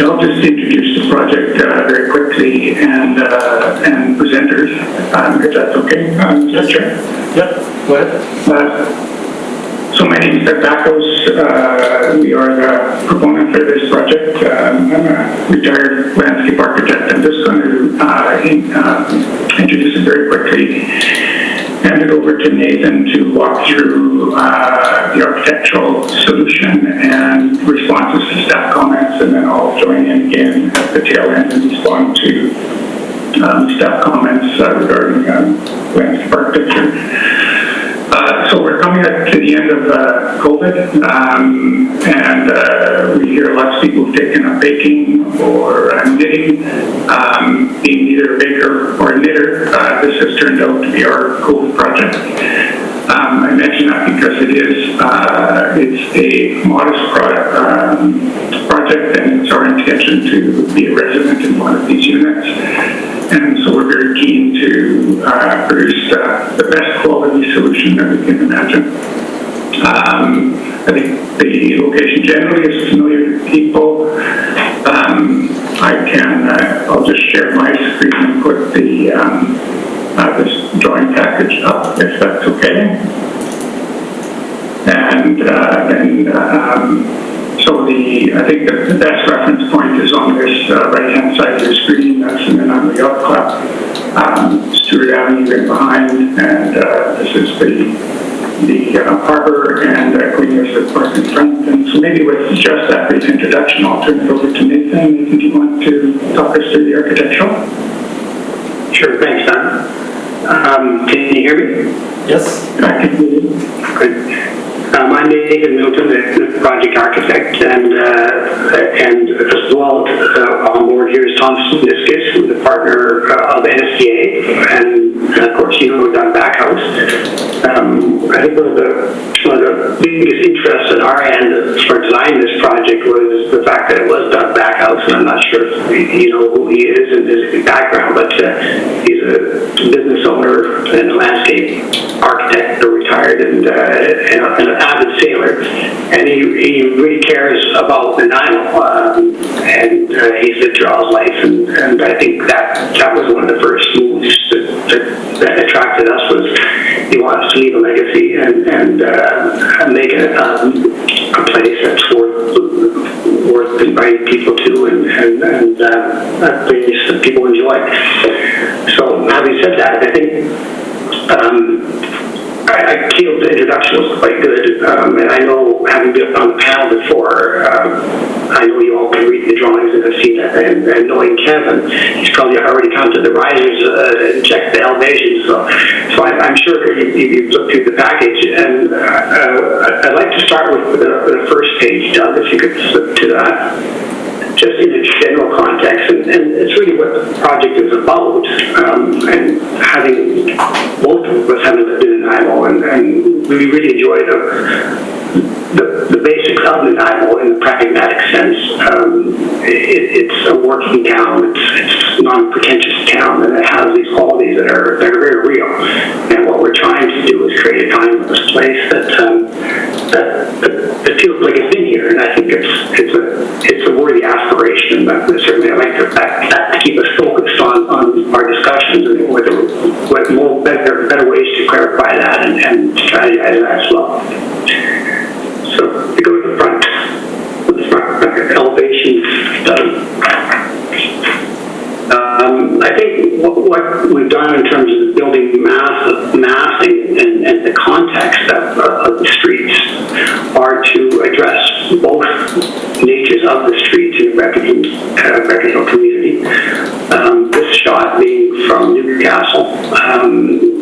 I'll just introduce the project very quickly and presenters, if that's okay, Mr. Chair. Yep, go ahead. So my name is Doug Bacos. We are the proponent for this project. I'm a retired landscape architect. I'm just going to introduce it very quickly. Hand it over to Nathan to walk through the architectural solution and responses to staff comments, and then I'll join in again at the tail end and respond to staff comments regarding landscape architecture. So we're coming up to the end of COVID, and we hear lots of people who've taken up baking or knitting. Being neither a baker or a knitter, this has turned out to be our COVID project. I mention that because it's a modest project, and it's our intention to be a resident in one of these units. And so we're very keen to produce the best quality solution that we can imagine. I think the location generally is familiar to people. I'll just share my screen and put this drawing package up, if that's okay. And so I think the best reference point is on this right-hand side of your screen. That's in the yacht club, Stewart Avenue in behind, and this is the harbor and Queen Elizabeth Park in front. And so maybe with just that brief introduction, I'll turn it over to Nathan. Nathan, do you want to talk us through the architectural? Sure, thanks, Don. Can you hear me? Yes. I can hear you. Good. I'm Nathan Milton, the project architect, and And as well, on board here is Tom Sniskus, who's a partner of NSTA, and of course, you know, Doug Backhouse. I think one of the biggest interests at our end for designing this project was the fact that it was Doug Backhouse, and I'm not sure if you know who he is and his background, but he's a business owner and a landscape architect, retired, and an avid sailor, and he really cares about Nanaimo, and he's lived through all his life, and I think that was one of the first moves that attracted us, was he wants to leave a legacy and make it a place that's worth inviting people to, and a place that people enjoy. So having said that, I think I feel the introduction was quite good, and I know, having been on the panel before, I know you all can read the drawings and have seen that, and knowing Kevin, he's probably already come to the risers and checked the elevations, so I'm sure you've looked through the package, and I'd like to start with the first page, Doug, if you could flip to that. Just in a general context, and it's really what the project is about, and having, both of us having lived in Nanaimo, and we really enjoy the basics of Nanaimo in the pragmatic sense. It's a working town, it's a non-pretentious town, and it has these qualities that are very real. And what we're trying to do is create a timeless place that feels like it's been here, and I think it's a worthy aspiration. But certainly, I like to keep us focused on our discussions and with more better ways to clarify that and strategize that as well. So we go to the front elevation study. I think what we've done in terms of building massing and the context of the streets are to address both natures of the streets in the recreational community. This shot being from Newcastle,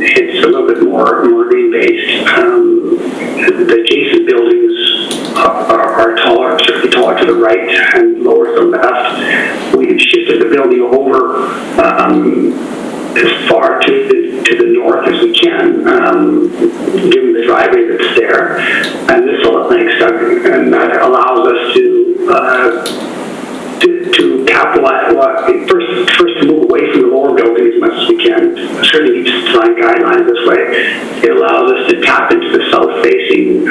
it's a little bit more marine-based. The adjacent buildings are taller, certainly taller to the right and lower to the left. We've shifted the building over as far to the north as we can, given the driveway that's there. And this will, thanks, Doug, and that allows us to capitalize, first to move away from the lower building as much as we can. Certainly meets design guidelines this way. It allows us to tap into the south-facing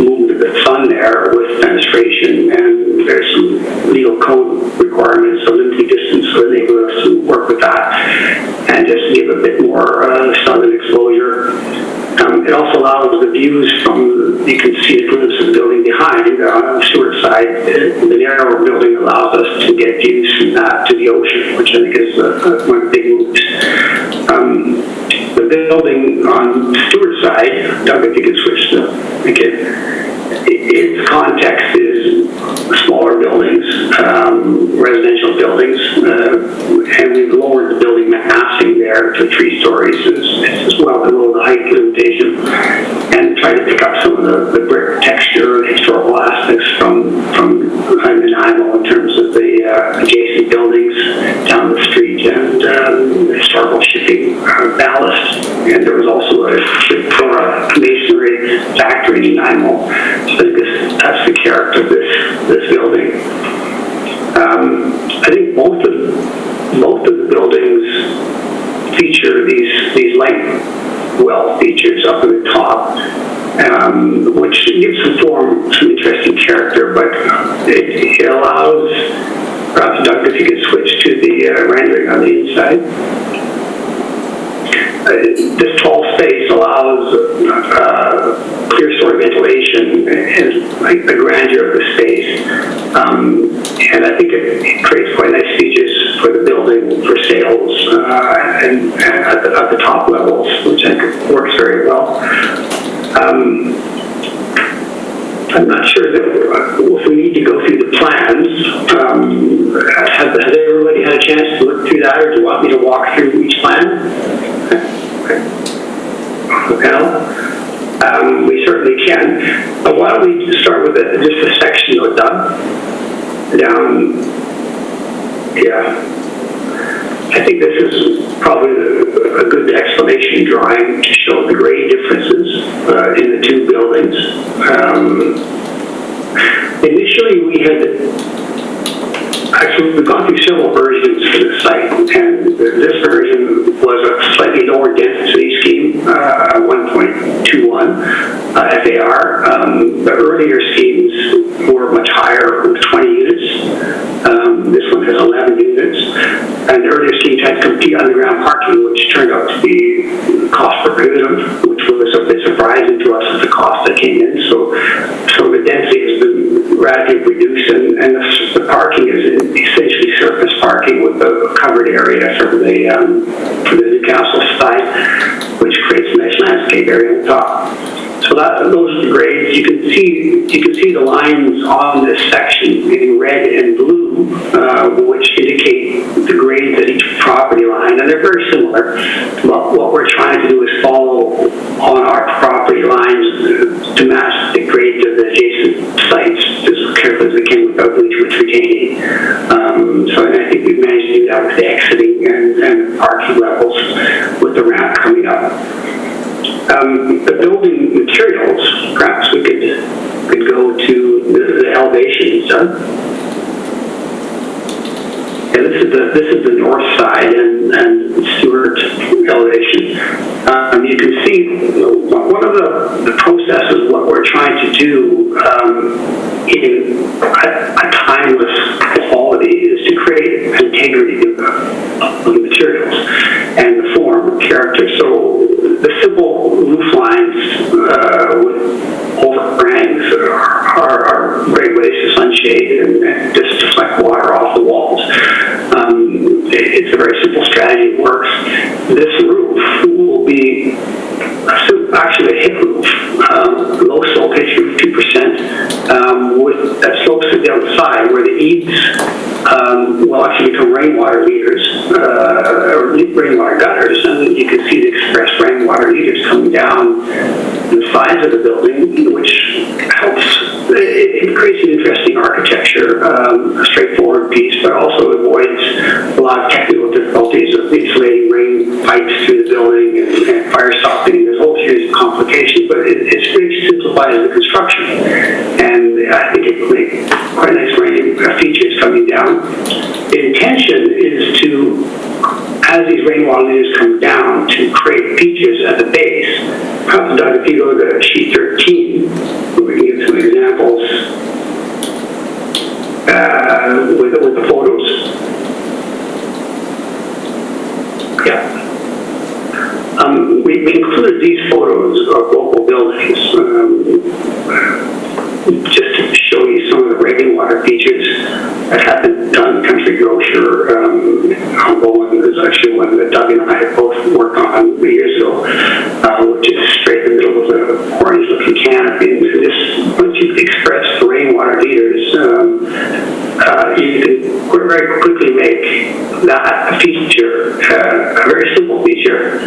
movement that's on there with fenestration, and there's some legal code requirements, so limited distance will enable us to work with that and just give a bit more southern exposure. It also allows the views from, you can see a glimpse of the building behind on the Stewart side. The narrower building allows us to get views from that to the ocean, which I think is one of the big moves. The building on Stewart's side, Doug, if you could switch to, its context is smaller buildings, residential buildings, and we've lowered the building massing there to 3 stories. It's well below the height limitation, and try to pick up some of the brick texture and historical aspects from Nanaimo in terms of the adjacent buildings down the street and historical shipping ballast. And there was also a masonry factory in Nanaimo. So that's the character of this building. I think both of the buildings feature these light well features up at the top, which gives some interesting character, but it allows, perhaps Doug, if you could switch to the rendering on the inside. This tall space allows clear story ventilation and the grandeur of the space, and I think it creates quite nice features for the building, for sales, and at the top levels, which I think works very well. I'm not sure that if we need to go through the plans. Has everybody had a chance to look through that, or do you want me to walk through each plan? We certainly can. Why don't we start with just a section of Doug? down, yeah. I think this is probably a good explanation drawing to show the grade differences in the two buildings. Initially, we've gone through several versions for the site, and this version was a slightly lower density scheme, 1.21 FAR. The earlier schemes were much higher, with 20 units. This one has 11 units. And the earlier schemes had complete underground parking, which turned out to be cost prohibitive, which was a bit surprising to us at the cost that came in. So the density has been radically reduced, and the parking is essentially surface parking with a covered area for the Newcastle side, which creates a nice landscape area on top. So those are the grades. You can see the lines on this section in red and blue, which indicate the grades at each property line, and they're very similar. What we're trying to do is follow on our property lines to match the grades of the adjacent sites as carefully as we can without bleach retaining. So I think we've managed to do that with the exiting and parking levels with the ramp coming up. The building materials, perhaps we could go to the elevations. Yeah, this is the north side and Stewart elevation. You can see one of the processes, what we're trying to do in a timeless quality is to create integrity of the materials and the form and character. So the simple roof lines with overhangs are great ways to sunshade and just deflect water off the walls. It's a very simple strategy. It works. This roof will be actually a hip roof, low slope pitch roof, 2%, with that slopes to the outside where the eaves will actually become rainwater leaders, or rainwater gutters, and you can see the express rainwater leaders coming down the sides of the building, which helps. It creates an interesting architecture, a straightforward piece, but also avoids a lot of technical difficulties of insulating rain pipes through the building and fire stopping. There's a whole series of complications, but it really simplifies the construction. And I think it will make quite nice rain features coming down. The intention is to, as these rainwater leaders come down, to create features at the base. Perhaps, Doug, if you go to sheet 13, we can give some examples with the photos. Yeah. We included these photos of local buildings just to show you some of the rainwater features that have been done. Country Grocer on Bowen is actually one that Doug and I both worked on years ago, which is straight in the middle of the orange-looking canopy. And just once you express the rainwater leaders, you can very quickly make that a feature, a very simple feature,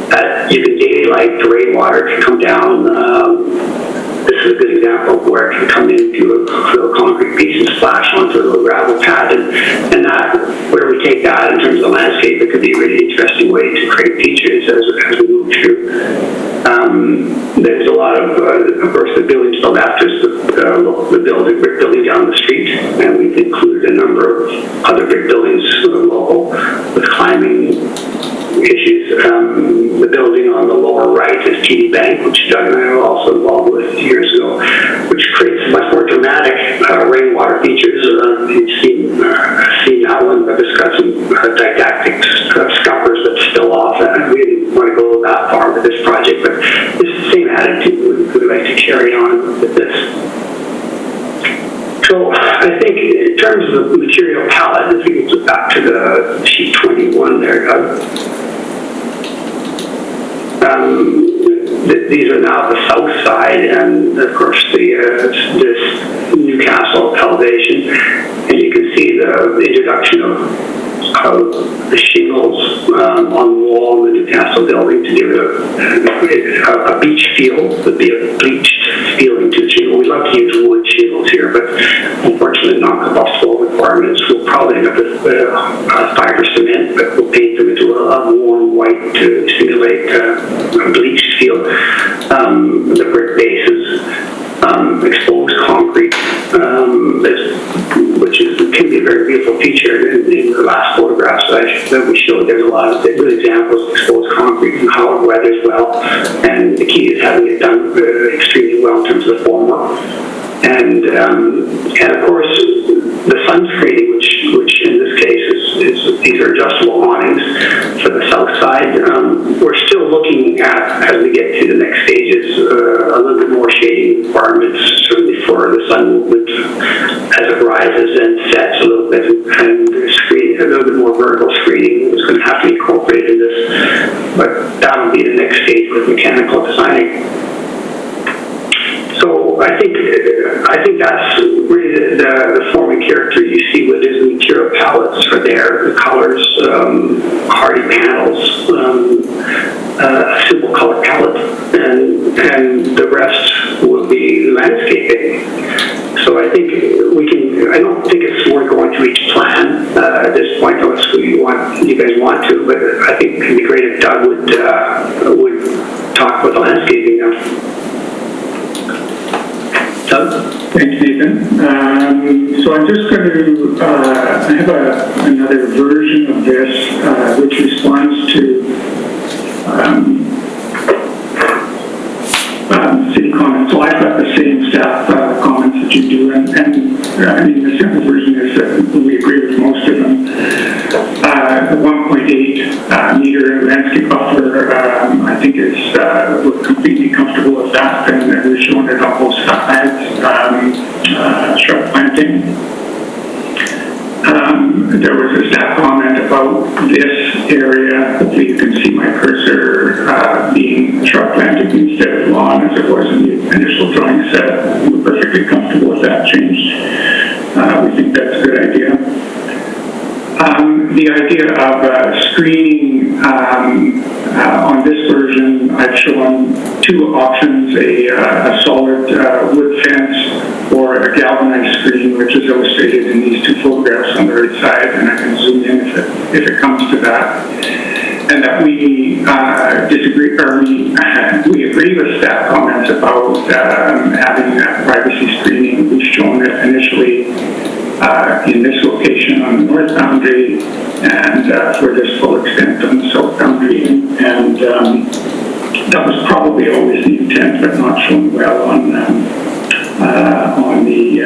that you can daylight the rainwater to come down. This is a good example of where it can come into a concrete piece and splash onto a little gravel pad, and that, where we take that in terms of the landscape, it could be a really interesting way to create features as we move through. There's a lot of course, the buildings built after the brick building down the street, and we've included a number of other brick buildings local with climbing issues. The building on the lower right is TD Bank, which Doug and I were also involved with years ago, which creates much more dramatic rainwater features. You've seen that one, but it's got some didactic scuppers that spill off, and we didn't want to go that far with this project, but it's the same attitude we'd like to carry on with this. So I think in terms of the material palette, if we can get back to the sheet 21 there, these are now the south side, and of course this Newcastle elevation, and you can see the introduction of the shingles on the wall in the Newcastle building to give it a beach feel. Would be a bleached feeling to the shingle. We love to use wood shingles here, but unfortunately not welding of the fiber cement, but we'll paint them into a warm white to simulate a bleached feel. The brick bases, exposed concrete, which can be a very beautiful feature. In the last photographs that we showed, there's a lot of good examples of exposed concrete and how it weathers well. And the key is having it done extremely well in terms of the formwork. And of course, the sun screening, which in this case is these are adjustable awnings for the south side. We're still looking at, as we get to the next stages, a little bit more shading requirements, certainly for the sun movement as it rises and sets a little bit, and a little bit more vertical screening is going to have to be incorporated in this. But that will be the next stage with mechanical designing. So I think that's really the forming character you see with his material palettes are there, the colors, hardy panels, a simple color palette, and the rest will be landscaping. So I think I don't think it's worth going through each plan at this point, unless you guys want to, but I think it would be great if Doug would talk about the landscaping now. Thanks, Nathan. So I'm just going to, I have another version of this which responds to city comments. So I've got the same staff comments that you do, and I mean, the simple version is that we agree with most of them. The 1.8 meter landscape buffer, I think we're completely comfortable with that, and we've shown it on both sides. Shrub planting. There was a staff comment about this area. Hopefully you can see my cursor being shrub planted instead of lawn as it was in the initial drawing set. We're perfectly comfortable with that change. We think that's a good idea. The idea of screening on this version, I've shown two options, a solid wood fence or a galvanized screen, which is illustrated in these two photographs on the right side, and I can zoom in if it comes to that. And that we disagree, or we agree with staff comments about having that privacy screening. We've shown it initially in this location on the north boundary, and for this full extent on the south boundary, and that was probably always the intent, but not shown well on the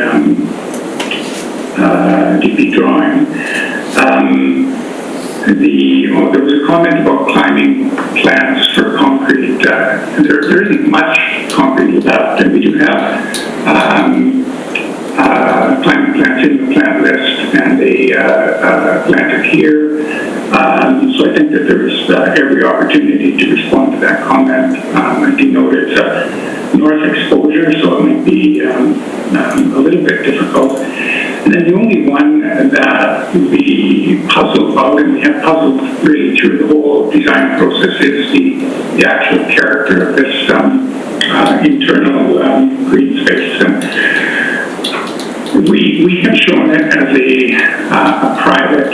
DP drawing. There was a comment about climbing plants for concrete. There isn't much concrete left, and we do have climbing plants in the plant list, and they planted here. So I think that there's every opportunity to respond to that comment. I do note it's a north exposure, so it might be a little bit difficult. And then the only one that we puzzle about, and we have puzzled really through the whole design process, is the actual character of this internal green space. We have shown it as a private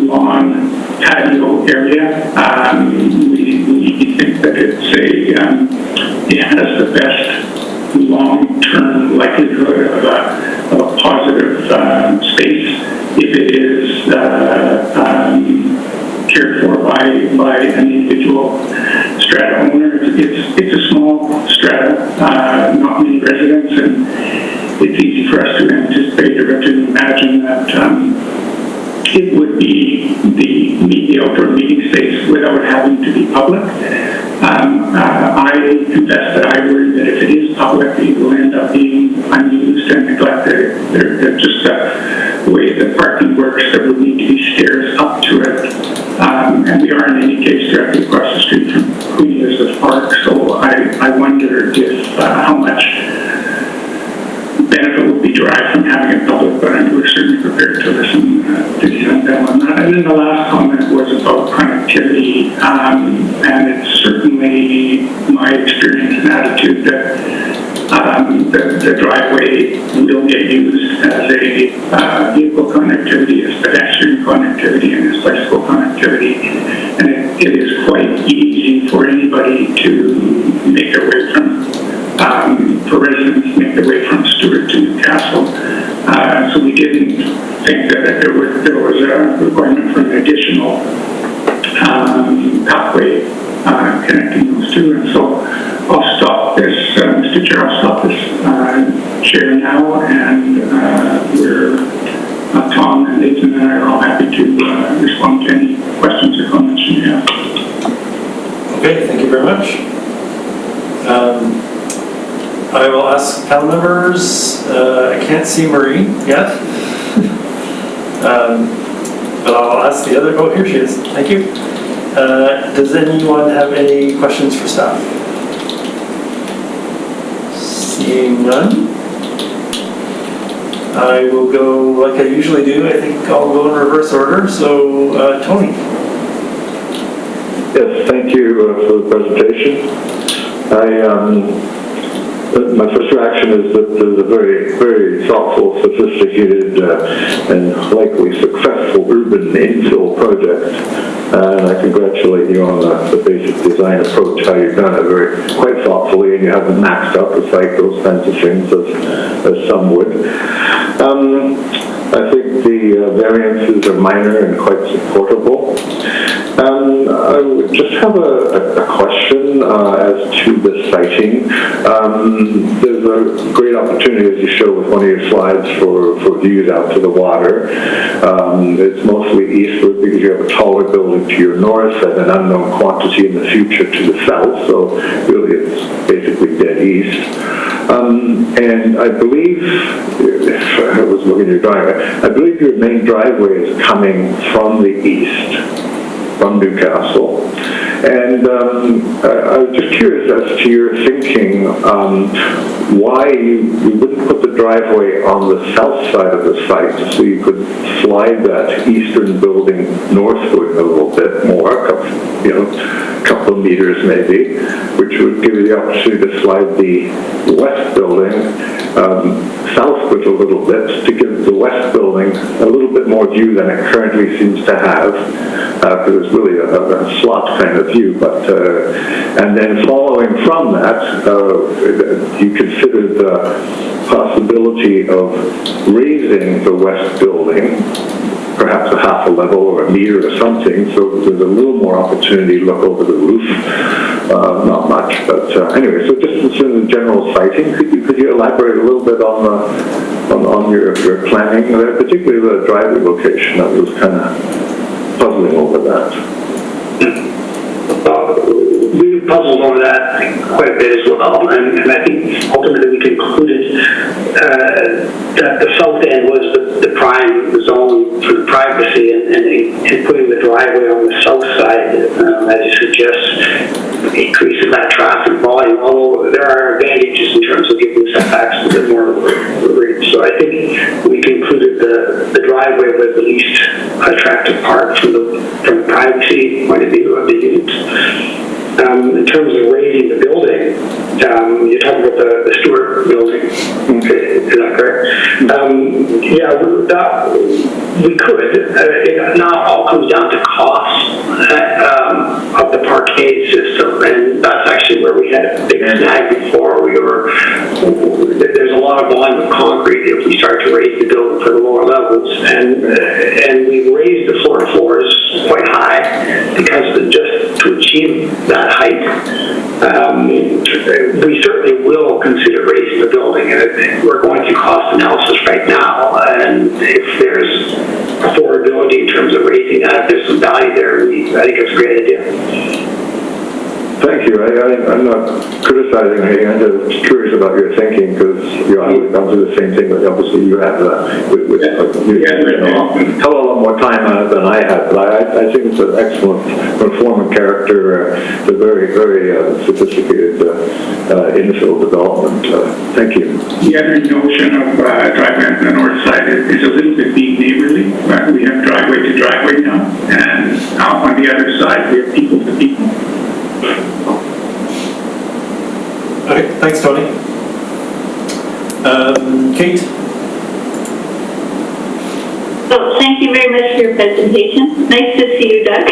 lawn patio area. We think that it has the best long-term likelihood of a positive space if it is cared for by an individual strata owner. It's a small strata, not many residents, and it's easy for us to anticipate or to imagine that it would be the outdoor meeting space without having to be public. I confess that I worry that if it is public, it will end up being unused and neglected. They're just the way the parking works, there would need to be stairs up to it. And we are in any case directly across the street from Queen Elizabeth Park, so I wonder if how much benefit would be derived from having it public, but we're certainly prepared to listen to them on that. And then the last comment was about connectivity, and it's certainly my experience and attitude that the driveway will get used as a vehicle connectivity, as pedestrian connectivity, and as bicycle connectivity. And it is quite easy for anybody to make their way from, for residents to make their way from Stewart to Newcastle. So we didn't think that there was a requirement for an additional pathway connecting those two. And so I'll stop this, Mr. Chair, I'll stop this share now, and we're, Tom and Nathan and I are all happy to respond to any questions or comments you may have. Okay, thank you very much. I will ask panel members, I can't see Marie yet. But I'll ask the other, oh, here she is, thank you. Does anyone have any questions for staff? Seeing none, I will go like I usually do. I think I'll go in reverse order. So, Tony. Yes, thank you for the presentation. My first reaction is that there's a very, very thoughtful, sophisticated, and likely successful urban infill project. And I congratulate you on the basic design approach, how you've done it quite thoughtfully, and you haven't maxed out the site, those kinds of things, as some would. I think the variances are minor and quite supportable. I would just have a question as to the siting. There's a great opportunity, as you show with one of your slides, for views out to the water. It's mostly eastward because you have a taller building to your north and an unknown quantity in the future to the south, so really it's basically dead east. And I believe, if I was looking at your drawing, I believe your main driveway is coming from the east, from Newcastle. And I was just curious as to your thinking, why you wouldn't put the driveway on the south side of the site so you could slide that eastern building northward a little bit more, a couple of meters maybe, which would give you the opportunity to slide the west building southward a little bit to give the west building a little bit more view than it currently seems to have, because it's really a slot kind of view. But and then following from that, you consider the possibility of raising the west building, perhaps a half a level or a meter or something, so there's a little more opportunity to look over the roof. Not much, but anyway, so just in the general siting, could you elaborate a little bit on your planning there, particularly the driveway location? I was kind of puzzling over that. We puzzled over that quite a bit as well, and I think ultimately we concluded that the south end was the prime zone for the privacy, and putting the driveway on the south side, as you suggest, increases that traffic volume, although there are advantages in terms of giving setbacks a bit more room. So I think we concluded the driveway was the least attractive part from the privacy point of view of the units. In terms of raising the building, you're talking about the Stewart building, is that correct? Yeah, we could. It now all comes down to cost of the parquet system, and that's actually where we had a big snag before. There's a lot of volume of concrete if we start to raise the building for the lower levels, and we raised the floors quite high because just to achieve that height, we certainly will consider raising the building, and we're going through cost analysis right now, and if there's affordability in terms of raising that, if there's some value there, I think it's a great idea. Thank you. I'm not criticizing you. I'm just curious about your thinking, because I've gone through the same thing, but obviously you had a lot more time on it than I had. But I think it's an excellent conforming character, a very, very sophisticated infill development. Thank you. The other notion of driveway on the north side is a little bit being neighborly. We have driveway to driveway now, and on the other side we have people to people. Okay, thanks, Tony. Kate? Well, thank you very much for your presentation. Nice to see you, Doug.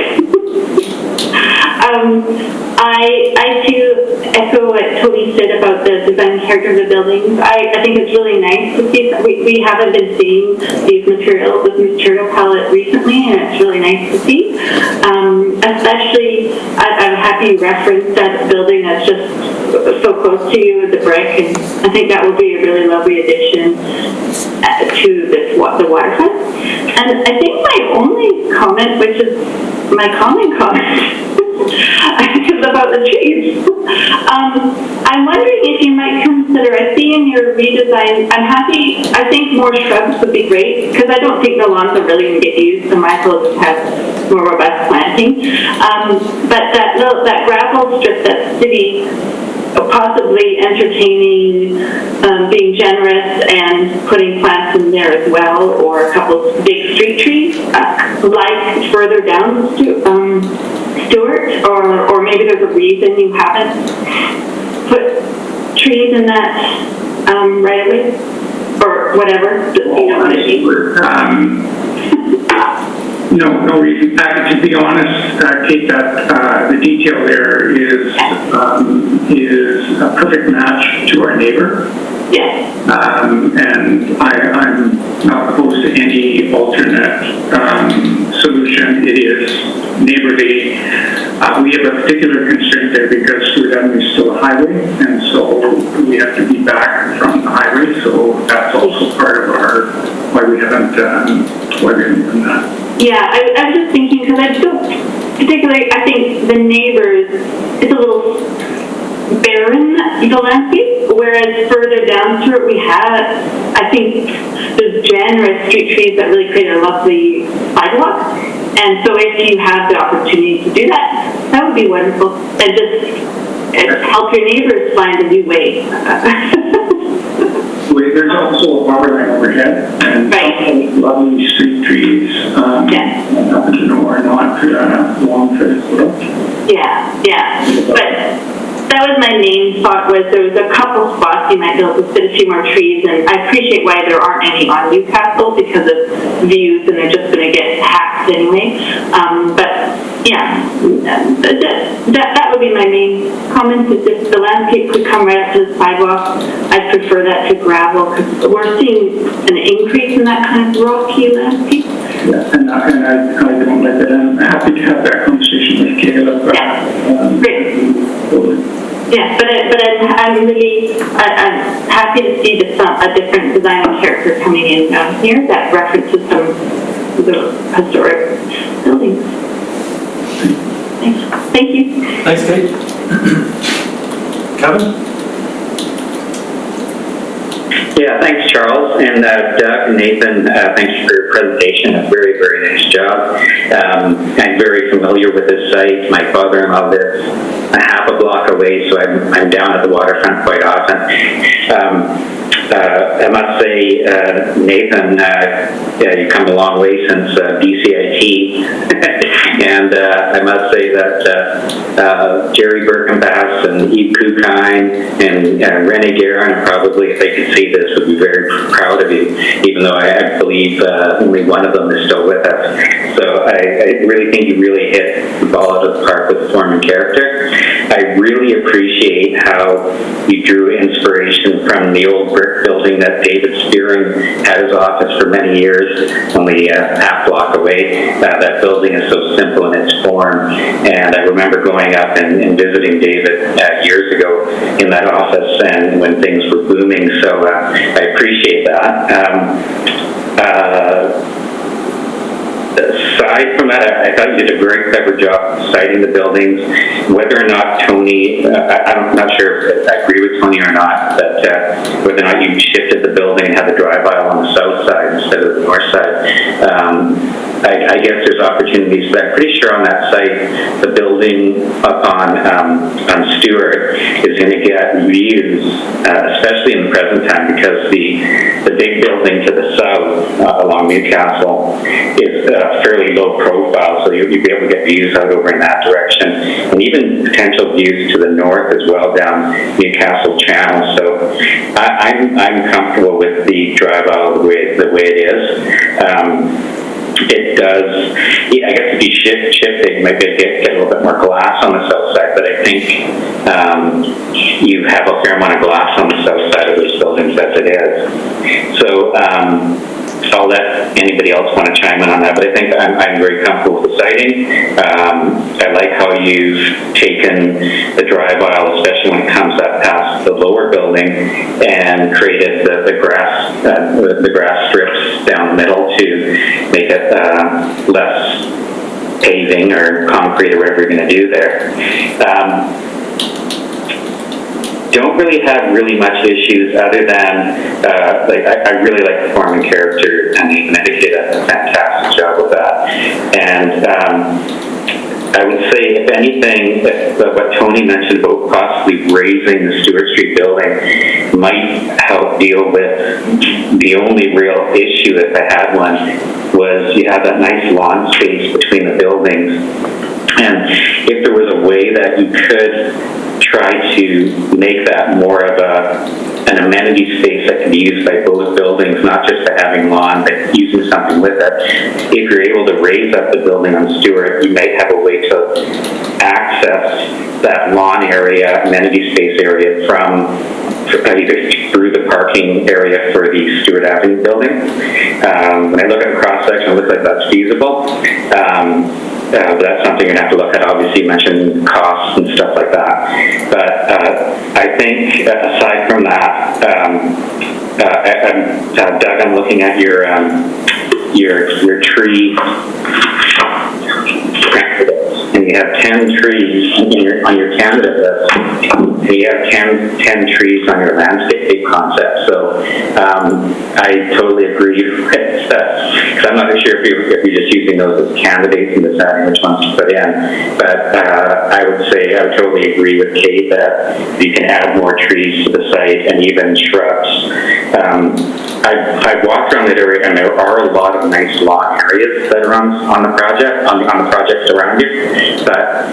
I too echo what Toby said about the design character of the buildings. I think it's really nice to see that we haven't been seeing this material palette recently, and it's really nice to see. Especially, I'm happy you referenced that building that's just so close to you with the brick, and I think that will be a really lovely addition to the waterfront. And I think my only comment, which is my common comment, is about the trees. I'm wondering if you might consider, I see in your redesign, I think more shrubs would be great, because I don't think the lawns are really going to get used, so might as well just have more robust planting. But that gravel strip that's city, possibly entertaining, being generous and putting plants in there as well, or a couple of big street trees, like further down Stewart, or maybe there's a reason you haven't put trees in that right away, or whatever, you know what I mean? No reason. To be honest, Kate, that the detail there is a perfect match to our neighbor. Yeah. And I'm not opposed to any alternate solution. It is neighborly. We have a particular constraint there because Stewart Avenue is still a highway, and so we have to be back from the highway. So that's also part of why we haven't done that. Yeah, I was just thinking, because I don't particularly, I think the neighbors, it's a little barren, the landscape, whereas further down through it we have, I think, there's generous street trees that really create a lovely sidewalk. And so if you have the opportunity to do that, that would be wonderful. And just help your neighbors find a new way. There's also a power line overhead, and lovely street trees. I happen to know are not long for this world. Yeah. But that was my main thought, was there was a couple spots you might be able to fit a few more trees, and I appreciate why there aren't any on Newcastle because of views, and they're just going to get hacked anyway. But yeah, that would be my main comment, is if the landscape could come right up to the sidewalk, I'd prefer that to gravel, because we're seeing an increase in that kind of rocky landscape. Yeah, and I don't like that. I'm happy to have that conversation with Caleb. Great. Yeah, but I'm happy to see a different design and character coming in down here that references some of the historic buildings. Thank you. Thanks, Kate. Kevin? Yeah, thanks, Charles. And Doug and Nathan, thanks for your presentation. A very, very nice job. I'm very familiar with this site. My father-in-law lives a half a block away, so I'm down at the waterfront quite often. I must say, Nathan, you come a long way since BCIT. And I must say that Jerry Birkenbass and Eve Kukine and Rene Guerin, probably, if they could see this, would be very proud of you, even though I believe only one of them is still with us. So I really think you really hit the ball out of the park with form and character. I really appreciate how you drew inspiration from the old brick building that David Spearing had his office for many years, only a half block away. That building is so simple in its form, and I remember going up and visiting David years ago in that office, and when things were booming, so I appreciate that. Aside from that, I thought you did a very clever job citing the buildings. Whether or not Tony, I'm not sure if I agree with Tony or not, but whether or not you shifted the building and had the drive aisle on the south side instead of the north side. I guess there's opportunities, but I'm pretty sure on that site, the building up on Stewart is going to get views, especially in the present time, because the big building to the south along Newcastle is fairly low profile, so you'll be able to get views out over in that direction, and even potential views to the north as well down Newcastle Channel. So I'm comfortable with the drive aisle the way it is. It does, yeah, I guess if you shift it, you might be able to get a little bit more glass on the south side, but I think you have a fair amount of glass on the south side of those buildings as it is. So I'll let anybody else want to chime in on that, but I think I'm very comfortable with the siding. I like how you've taken the drive aisle, especially when it comes up past the lower building, and created the grass strips down the middle to make it less paving or concrete or whatever you're going to do there. Don't really have much issues other than I really like the form and character, and Nathan did a fantastic job with that. And I would say, if anything, what Tony mentioned about possibly raising the Stewart Street building might help deal with the only real issue, if I had one, was you have that nice lawn space between the buildings. And if there was a way that you could try to make that more of an amenity space that can be used by both buildings, not just by having lawn, but using something with it. If you're able to raise up the building on Stewart, you might have a way to access that lawn area, amenity space area from either through the parking area for the Stewart Avenue building. When I look at the cross-section, it looks like that's feasible. But that's something you're going to have to look at. Obviously, you mentioned costs and stuff like that. But I think, aside from that, Doug, I'm looking at your tree, and you have 10 trees on your candidate list, and you have 10 trees on your landscape concept. So I totally agree with that, because I'm not sure if you're just using those as candidates and deciding which ones to put in. But I would totally agree with Kate that you can add more trees to the site and even shrubs. I've walked around that area, and there are a lot of nice lawn areas that are on the project, on the projects around you. But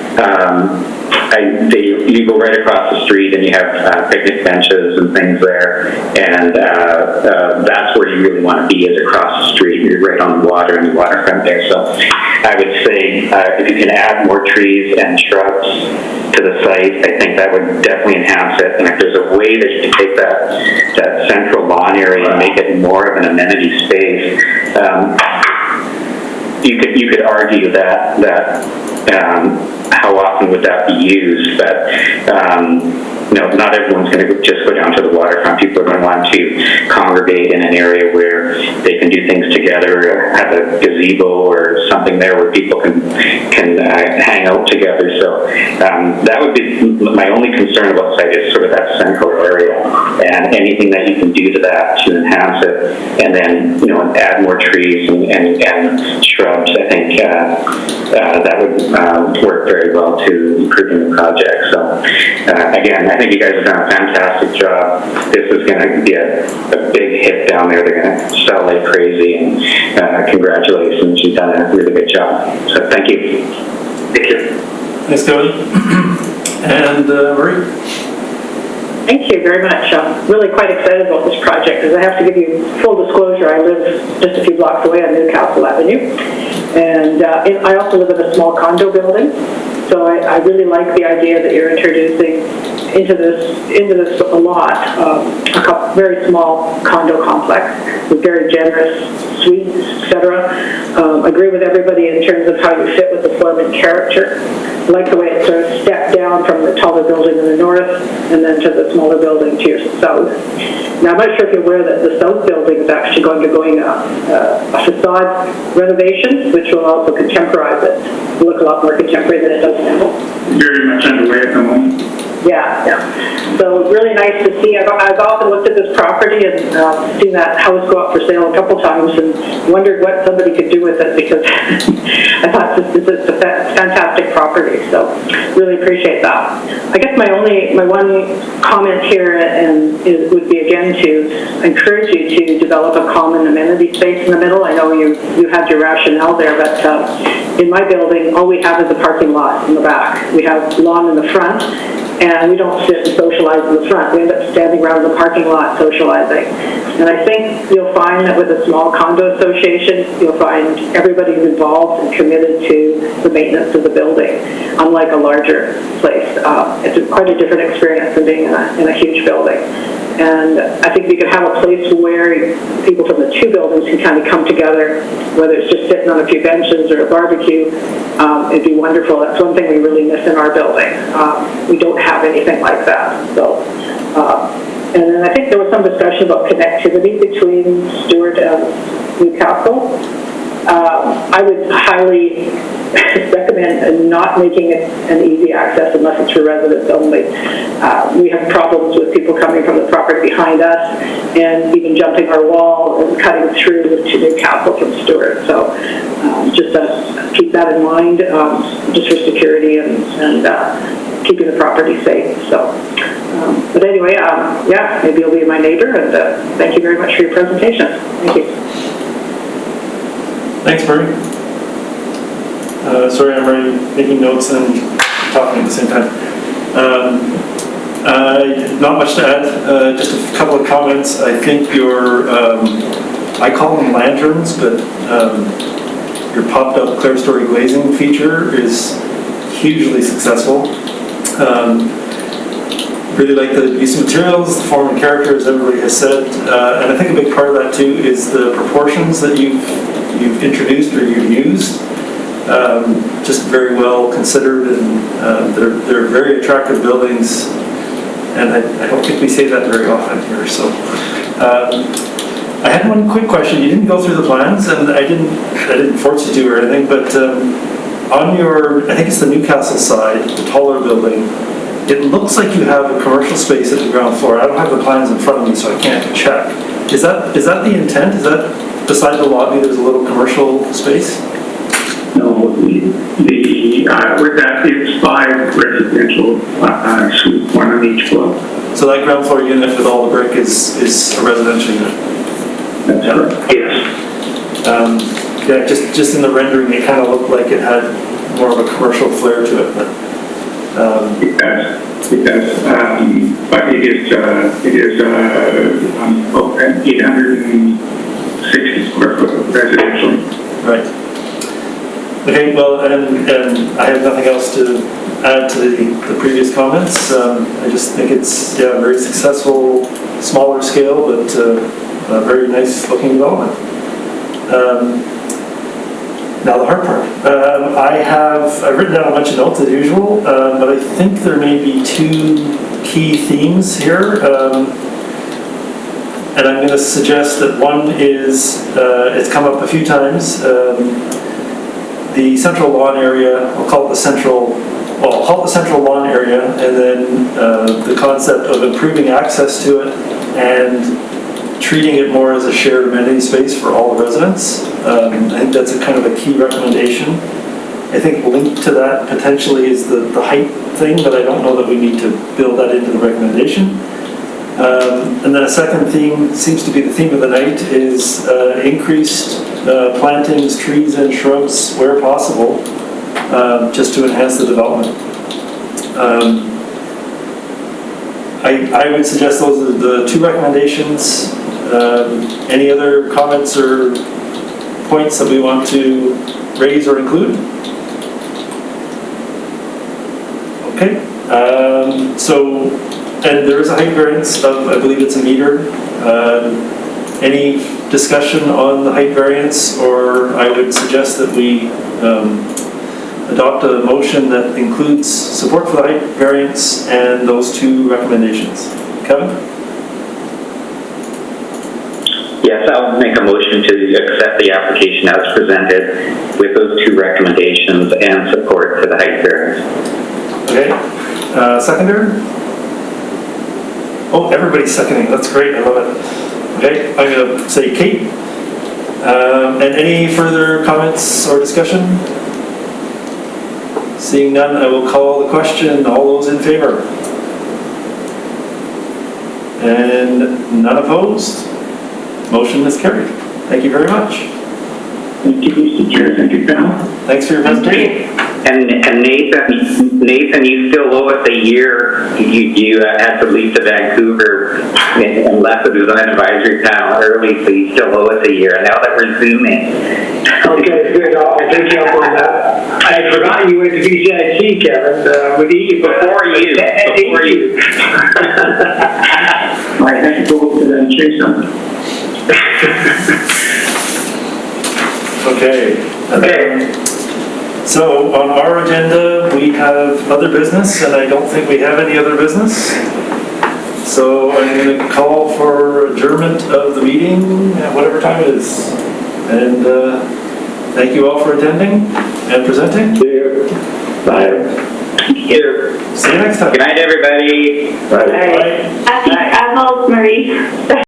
you go right across the street, and you have picnic benches and things there, and that's where you really want to be, is across the street. You're right on the water and the waterfront there. So I would say if you can add more trees and shrubs to the site, I think that would definitely enhance it. And if there's a way that you can take that central lawn area and make it more of an amenity space, you could argue that how often would that be used? But not everyone's going to just go down to the waterfront. People are going to want to congregate in an area where they can do things together, have a gazebo or something there where people can hang out together. So that would be my only concern about the site, is sort of that central area, and anything that you can do to that to enhance it, and then add more trees and shrubs. I think that would work very well to improving the project. So again, I think you guys have done a fantastic job. This is going to be a big hit down there. They're going to sell like crazy, and congratulations, you've done a really good job. So thank you. Thank you. Thanks, Tony. And Marie? Thank you very much. I'm really quite excited about this project, because I have to give you full disclosure. I live just a few blocks away on Newcastle Avenue, and I also live in a small condo building. So I really like the idea that you're introducing into this a lot, a couple, very small condo complex with very generous suites, etc. Agree with everybody in terms of how you fit with the form and character. I like the way it sort of stepped down from the taller building in the north and then to the smaller building to your south. Now, I'm not sure if you're aware that the south building is actually going a facade renovation, which will also contemporize it, look a lot more contemporary than it does now. Very much underway at the moment. Yeah. So really nice to see. I've often looked at this property and seen that house go up for sale a couple times and wondered what somebody could do with it, because I thought it's a fantastic property. So really appreciate that. I guess my one comment here would be again to encourage you to develop a common amenity space in the middle. I know you had your rationale there, but in my building, all we have is a parking lot in the back. We have lawn in the front, and we don't sit and socialize in the front. We end up standing around the parking lot socializing. And I think you'll find that with a small condo association, you'll find everybody's involved and committed to the maintenance of the building, unlike a larger place. It's quite a different experience than being in a huge building. And I think we could have a place where people from the two buildings can kind of come together, whether it's just sitting on a few benches or a barbecue. It'd be wonderful. That's one thing we really miss in our building. We don't have anything like that. So, and then I think there was some discussion about connectivity between Stewart and Newcastle. I would highly recommend not making it an easy access unless it's for residents only. We have problems with people coming from the property behind us and even jumping our wall and cutting through to Newcastle from Stewart. So just keep that in mind, just for security and keeping the property safe. So, but anyway, yeah, maybe you'll be my neighbor, and thank you very much for your presentation. Thank you. Thanks, Murray. Sorry, I'm already making notes and talking at the same time. Not much to add, just a couple of comments. I think your, I call them lanterns, but your popped-up clear-story glazing feature is hugely successful. Really like the use of materials, the form and character, as everybody has said, and I think a big part of that too is the proportions that you've introduced or you've used. Just very well considered, and they're very attractive buildings, and I don't think we say that very often here. So I had one quick question. You didn't go through the plans, and I didn't force you to or anything, but on your, I think it's the Newcastle side, the taller building, it looks like you have a commercial space at the ground floor. I don't have the plans in front of me, so I can't check. Is that the intent? Is that beside the lobby there's a little commercial space? No, with that, it's 5 residential suites, 1 on each floor. So that ground floor unit with all the brick is a residential unit? That's correct. Yes. Yeah, just in the rendering, it kind of looked like it had more of a commercial flair to it. But, it does. But it is about 860 square foot residential. right. Okay, well, and I have nothing else to add to the previous comments. I just think it's a very successful, smaller scale, but a very nice looking development. Now the hard part. I've written down a bunch of notes as usual, but I think there may be 2 key themes here. And I'm going to suggest that one is, it's come up a few times, the central lawn area, I'll call it the central lawn area, and then the concept of improving access to it and treating it more as a shared amenity space for all the residents. I think that's a kind of a key recommendation. I think linked to that potentially is the height thing, but I don't know that we need to build that into the recommendation. And then a second theme seems to be the theme of the night is increased plantings, trees and shrubs where possible, just to enhance the development. I would suggest those are the 2 recommendations. Any other comments or points that we want to raise or include? Okay. And there is a height variance of, I believe it's a meter. Any discussion on the height variance, or I would suggest that we adopt a motion that includes support for the height variance and those 2 recommendations. Kevin? Yes, I'll make a motion to accept the application as presented with those 2 recommendations and support for the height variance. Okay. Seconder? Oh, everybody's seconding. That's great. I love it. Okay, I'm going to say Kate. And any further comments or discussion? Seeing none, I will call the question. All those in favor? And none opposed? Motion is carried. Thank you very much. Thank you, Mr. Chair. Thank you, panel. Thanks for your presentation. And Nathan, you still owe us a year. You had to leave to Vancouver and left the design advisory panel early, so you still owe us a year. And now that we're zooming. Okay, good, I'll take you up on that. I had forgotten you went to VCIC, Kevin, with Eve. Before you. All right, I can go over to and change something. Okay. So on our agenda, we have other business, and I don't think we have any other business. So I'm going to call for adjournment of the meeting at whatever time it is. And thank you all for attending and presenting. Bye. Here. See you next time. Good night, everybody. Bye. Happy travels, Marie.